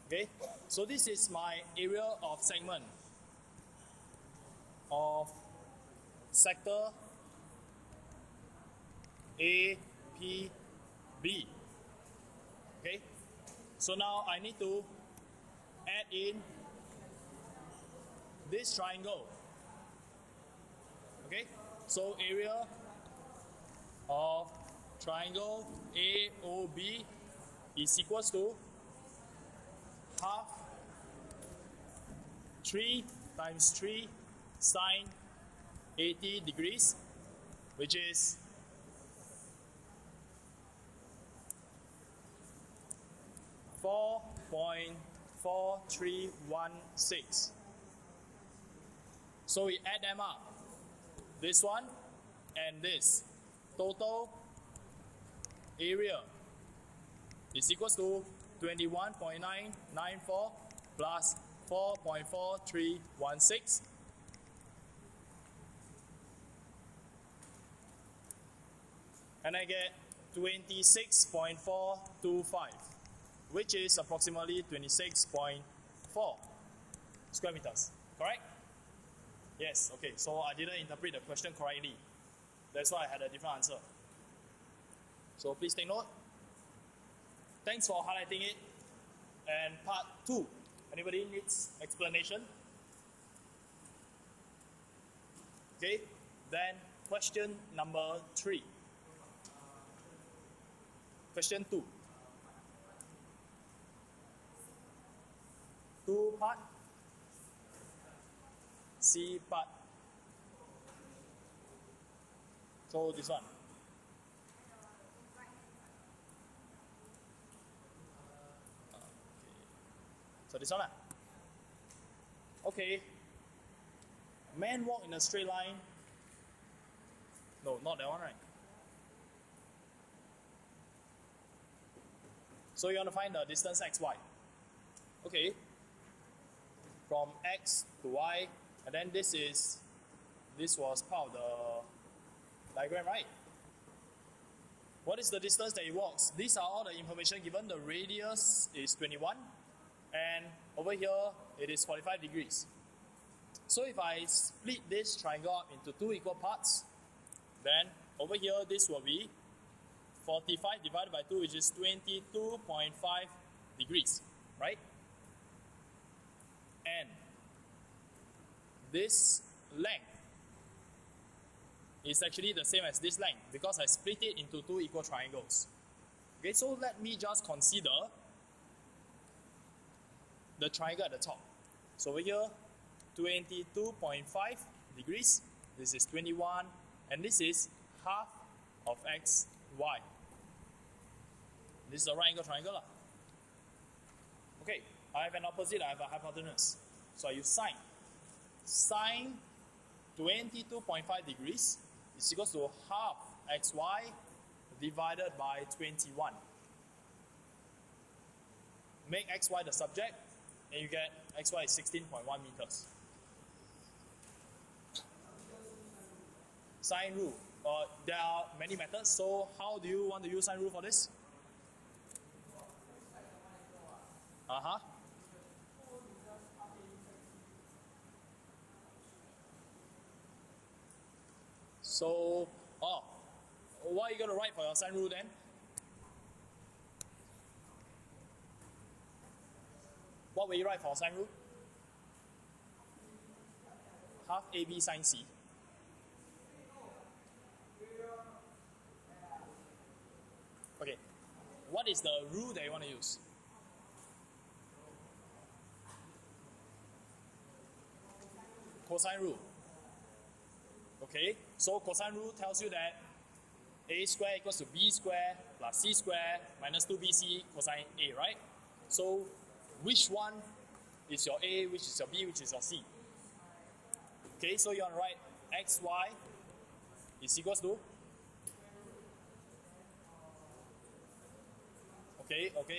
Okay? So this is my area of segment of sector A, P, B. Okay? So now I need to add in this triangle. Okay? So area of triangle AOB is equals to half 3 times 3 sine 80 degrees, which is 4.4316. So we add them up. This one and this. Total area is equals to 21.994 plus 4.4316. And I get 26.425, which is approximately 26.4 square meters. Correct? Yes, okay. So I didn't interpret the question correctly. That's why I had a different answer. So please take note. Thanks for highlighting it. And part 2. Anybody needs explanation? Okay, then question number 3. Question 2. 2 part. C part. So this one. So this one lah. Okay. Man walk in a straight line. No, not that one, right? So you want to find the distance xy. Okay. From x to y, and then this was part of the diagram, right? What is the distance that it walks? These are all the information given. The radius is 21, and over here it is 45 degrees. So if I split this triangle up into two equal parts, then over here this will be 45 divided by 2, which is 22.5 degrees, right? And this length is actually the same as this length because I split it into two equal triangles. Okay, so let me just consider the triangle at the top. So over here, 22.5 degrees, this is 21, and this is half of x, y. This is a right angle triangle. Okay, I have an opposite, I have a hypotenuse. So I use sine. Sine 22.5 degrees is equal to half xy divided by 21. Make xy the subject, and you get xy is 16.1 meters. Sine rule. There are many methods, so how do you want to use sine rule for this? So, what are you going to write for your sine rule then? What will you write for sine rule? Half AB sine C. Okay, what is the rule that you want to use? Cosine rule. Okay, so cosine rule tells you that a square equals to b square plus c square minus 2bc cosine a, right? So which one is your a, which is your b, which is your c? Okay, so you want to write xy is equals to,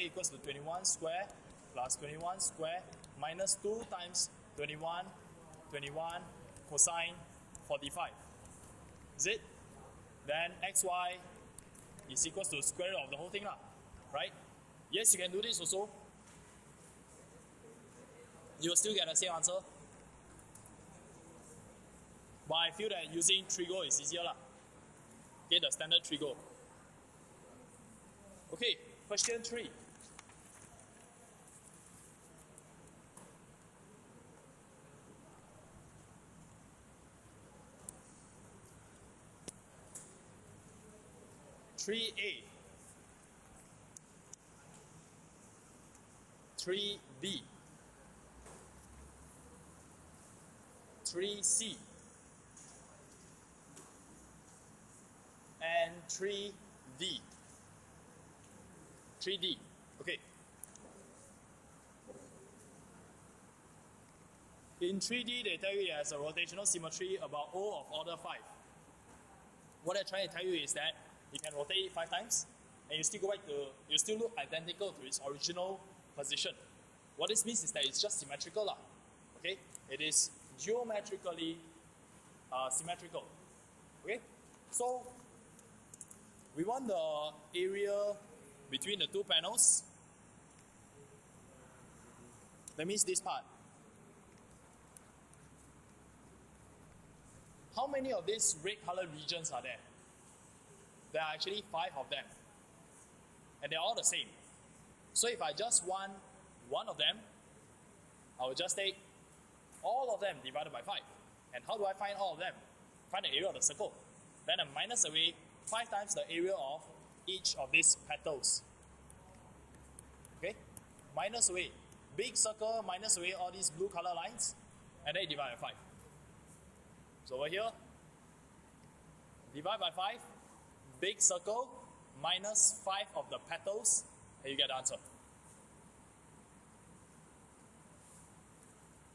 equals to 21 square plus 21 square minus 2 times 21 cosine 45. Is it? Then xy is equals to square root of the whole thing, right? Yes, you can do this also. You will still get the same answer. But I feel that using trigo is easier. Okay, the standard trigo. Okay, question 3. Three A, 3B, 3C, and 3D. 3D. Okay. In 3D, they tell you it has a rotational symmetry about O of order 5. What they're trying to tell you is that you can rotate it 5 times, and you still look identical to its original position. What this means is that it's just symmetrical, okay? It is geometrically symmetrical. Okay? So we want the area between the two panels. That means this part. How many of these red colored regions are there? There are actually 5 of them. And they're all the same. So if I just want one of them, I will just take all of them divided by 5. And how do I find all of them? Find the area of the circle. Then I minus away 5 times the area of each of these petals. Okay? Minus away. Big circle, minus away all these blue color lines, and then divide by 5. So over here, divide by 5, big circle, minus 5 of the petals, and you get the answer.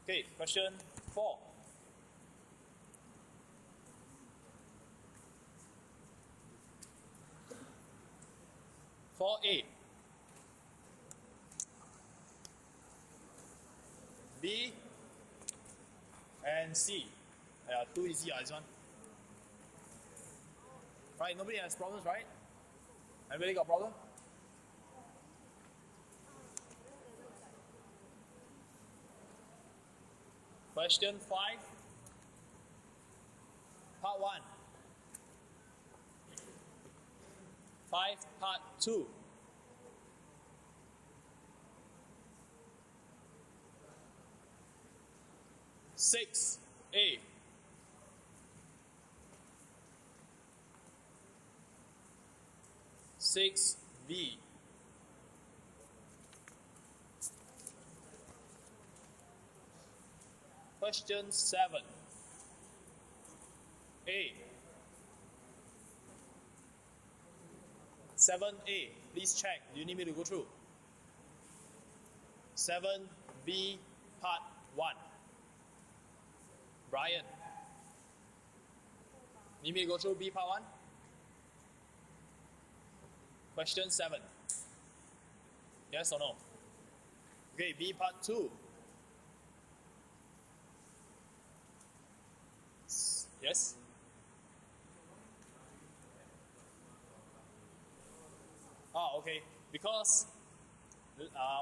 Okay, question 4. For A, B, and C. Yeah, too easy, this one. Right, nobody has problems, right? Anybody got problem? Question 5, part 1. 5, part 2. Six A. Six B. Question 7 A. 7A. Please check. Do you need me to go through? 7B part 1. Brian. Need me to go through B part 1? Question 7. Yes or no? Okay, B part 2. Yes? Okay. Because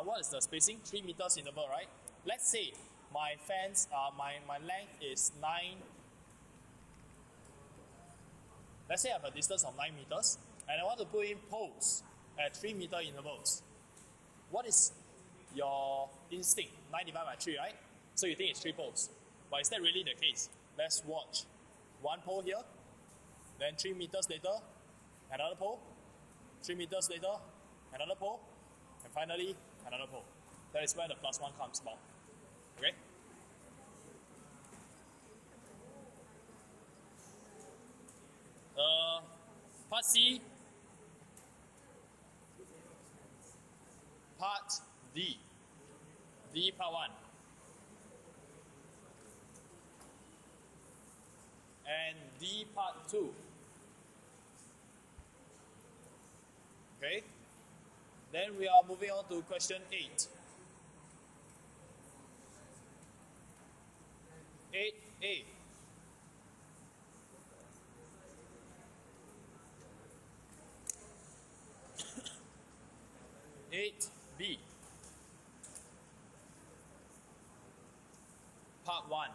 what is the spacing? 3 meters interval, right? Let's say my fence, my length is 9. Let's say I have a distance of 9 meters, and I want to put in poles at 3 meter intervals. What is your instinct? 9 divided by 3, right? So you think it's 3 poles. But is that really the case? Let's watch. 1 pole here, then 3 meters later, another pole, 3 meters later, another pole, and finally, another pole. That is where the plus 1 comes about. Okay? Part C, part D. D part 1. And D part 2. Okay? Then we are moving on to question 8. 8A. 8B. Part 1.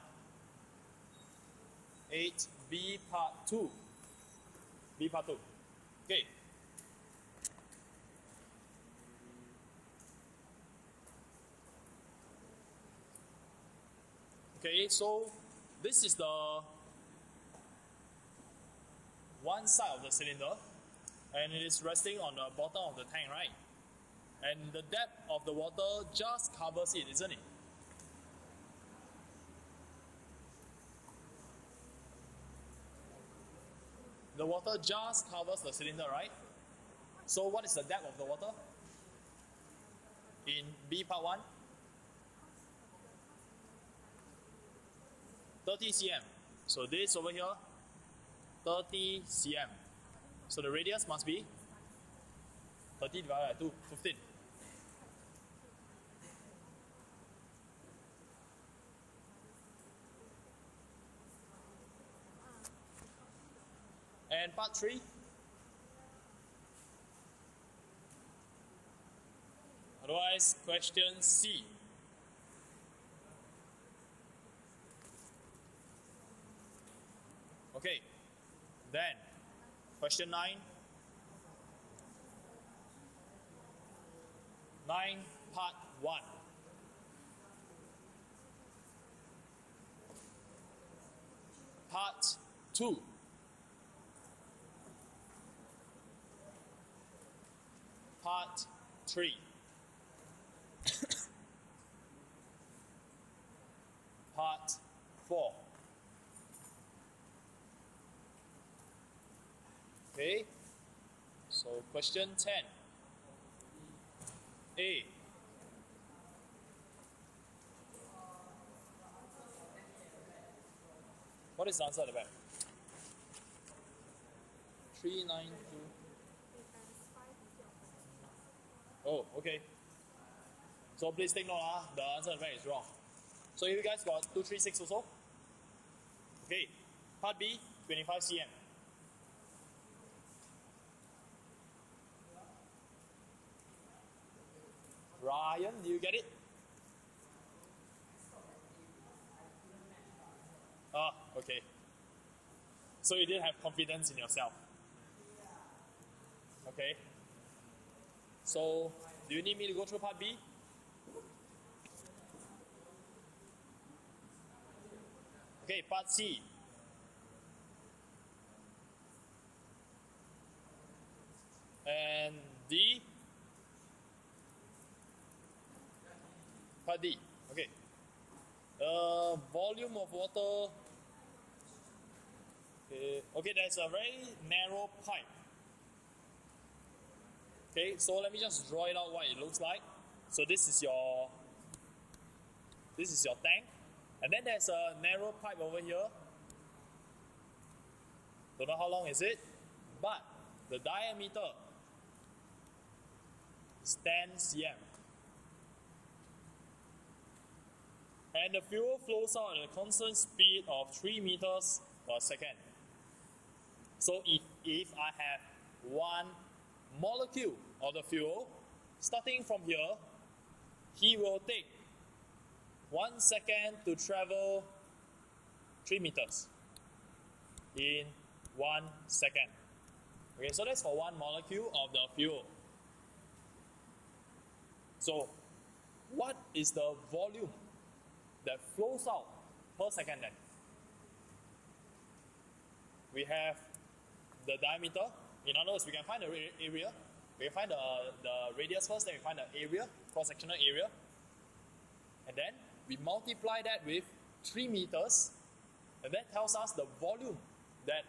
8B part 2. B part 2. Okay. Okay, so this is the one side of the cylinder, and it is resting on the bottom of the tank, right? And the depth of the water just covers it, isn't it? The water just covers the cylinder, right? So what is the depth of the water? In B part 1? 30 cm. So this over here, 30 cm. So the radius must be 30 divided by 2, 15. And part 3? Otherwise, question C. Okay, then question 9. 9 part 1. Part 2. Part 3. Part 4. Okay, so question 10. A. is the answer at the back? 392. Oh, okay. So please take note, the answer at the back is wrong. So you guys got 236 also? Okay. Part B, 25 cm. Ryan, do you get it? Ah, okay. So you didn't have confidence in yourself. Okay. So, do you need me to go through part B? Okay, part C. And D. Part D. Okay. Volume of water. Okay, there's a very narrow pipe. Okay, so let me just draw it out what it looks like. So this is your tank, and then there's a narrow pipe over here. Don't know how long is it, but the diameter is 10 cm. And the fuel flows out at a constant speed of 3 meters per second. So if I have one molecule of the fuel, starting from here, he will take 1 second to travel 3 meters in 1 second. Okay, so that's for one molecule of the fuel. So what is the volume that flows out per second then? We have the diameter. In other words, we can find the area. We can find the radius first, then we find the area, cross-sectional area. And then we multiply that with 3 meters, and that tells us the volume that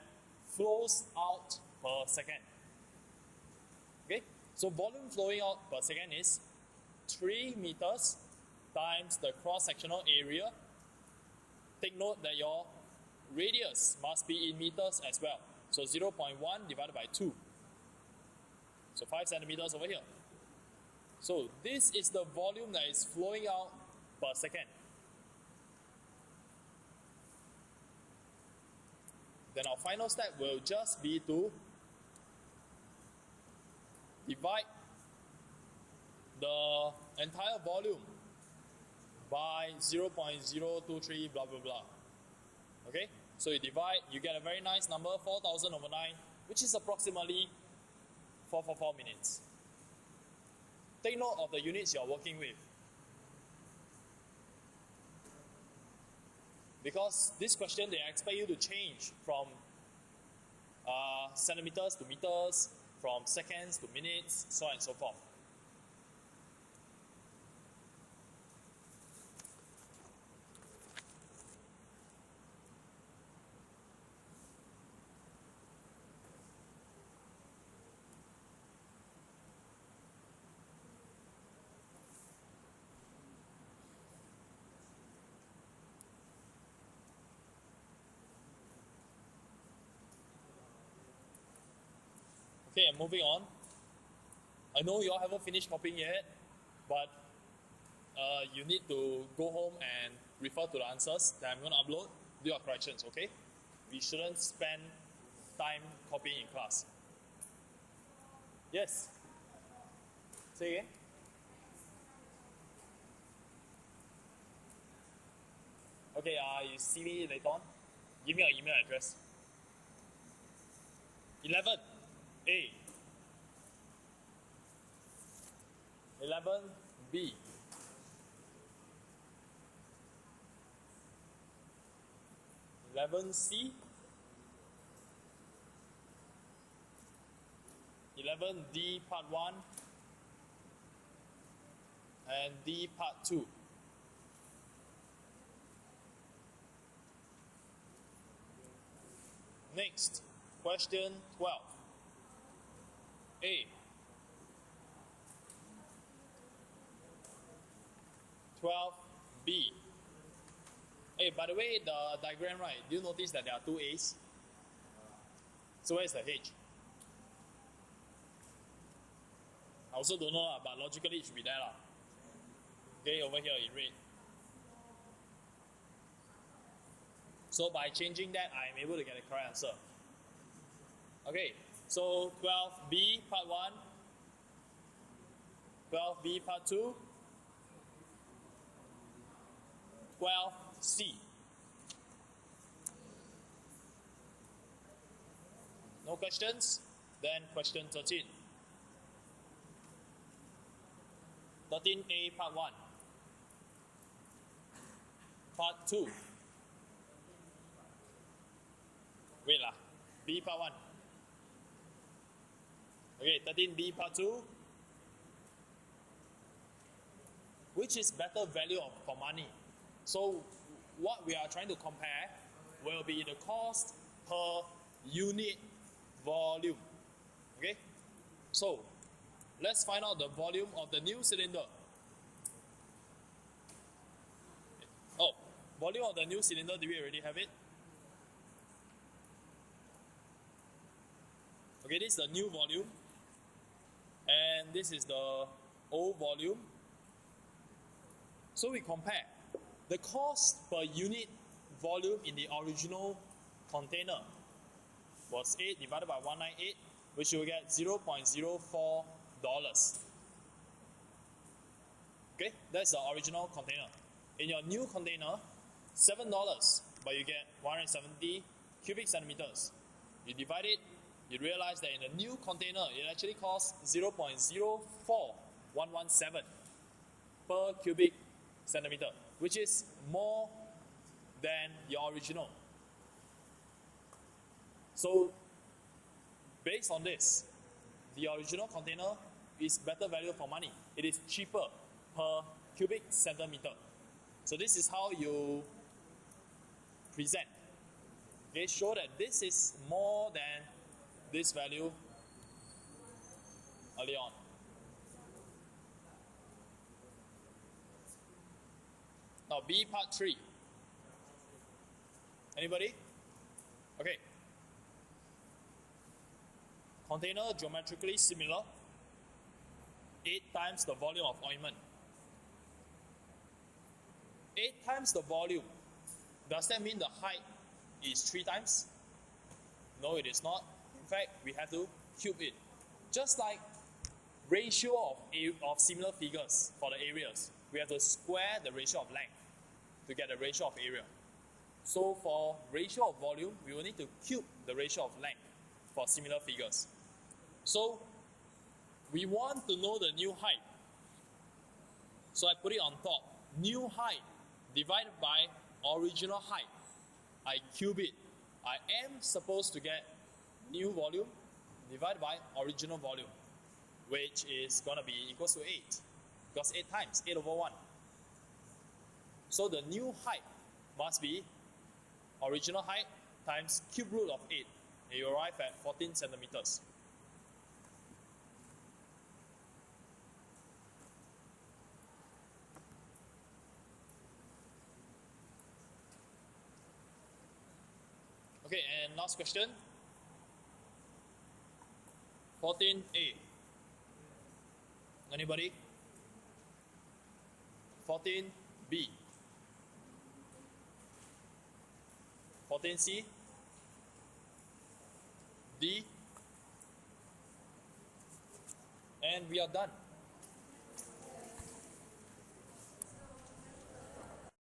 flows out per second. Okay, so volume flowing out per second is 3 meters times the cross-sectional area. Take note that your radius must be in meters as well. So 0.1 divided by 2. So 5 centimeters over here. So this is the volume that is flowing out per second. Then our final step will just be to divide the entire volume by 0.023 blah blah blah. Okay? So you divide, you get a very nice number, 4,000 over 9, which is approximately 444 minutes. Take note of the units you are working with. Because this question, they expect you to change from centimeters to meters, from seconds to minutes, so on and so forth. Okay, and moving on. I know you all haven't finished copying yet, but you need to go home and refer to the answers that I'm going to upload, do your corrections, okay? We shouldn't spend time copying in class. Yes? Say again? Okay, you see me later on? Give me your email address. 11A. 11B. 11C. 11D part 1 and D part 2. Next, question 12. A. 12B. Hey, by the way, the diagram, right? Do you notice that there are two A's? So where's the H? I also don't know, but logically it should be there. Okay, over here in red. So by changing that, I am able to get the correct answer. Okay, so 12B part 1, 12B part 2, 12C. No questions? Then question 13. 13A part 1. Part 2. Wait lah. B part 1. Okay, 13B part 2. Which is better value for money? So what we are trying to compare will be the cost per unit volume. Okay? So let's find out the volume of the new cylinder. Oh, volume of the new cylinder, do we already have it? Okay, this is the new volume. And this is the old volume. So we compare. The cost per unit volume in the original container was 8 divided by 198, which you will get $0.04. Okay, that's the original container. In your new container, $7, but you get 170 cubic centimeters. You divide it, you realize that in the new container, it actually costs 0.04117 per cubic centimeter, which is more than your original. So based on this, the original container is better value for money. It is cheaper per cubic centimeter. So this is how you present. Okay, show that this is more than this value early on. Now B part 3. Anybody? Okay. Container geometrically similar. 8 times the volume of ointment. 8 times the volume. Does that mean the height is 3 times? No, it is not. In fact, we have to cube it. Just like ratio of similar figures for the areas, we have to square the ratio of length to get the ratio of area. So for ratio of volume, we will need to cube the ratio of length for similar figures. So we want to know the new height. So I put it on top. New height divided by original height. I cube it. I am supposed to get new volume divided by original volume, which is going to be equals to 8. Because 8 times, 8 over 1. So the new height must be original height times cube root of 8. And you arrive at 14 centimeters. Okay, and last question. 14A. Anybody? 14B. 14C. D. And we are done.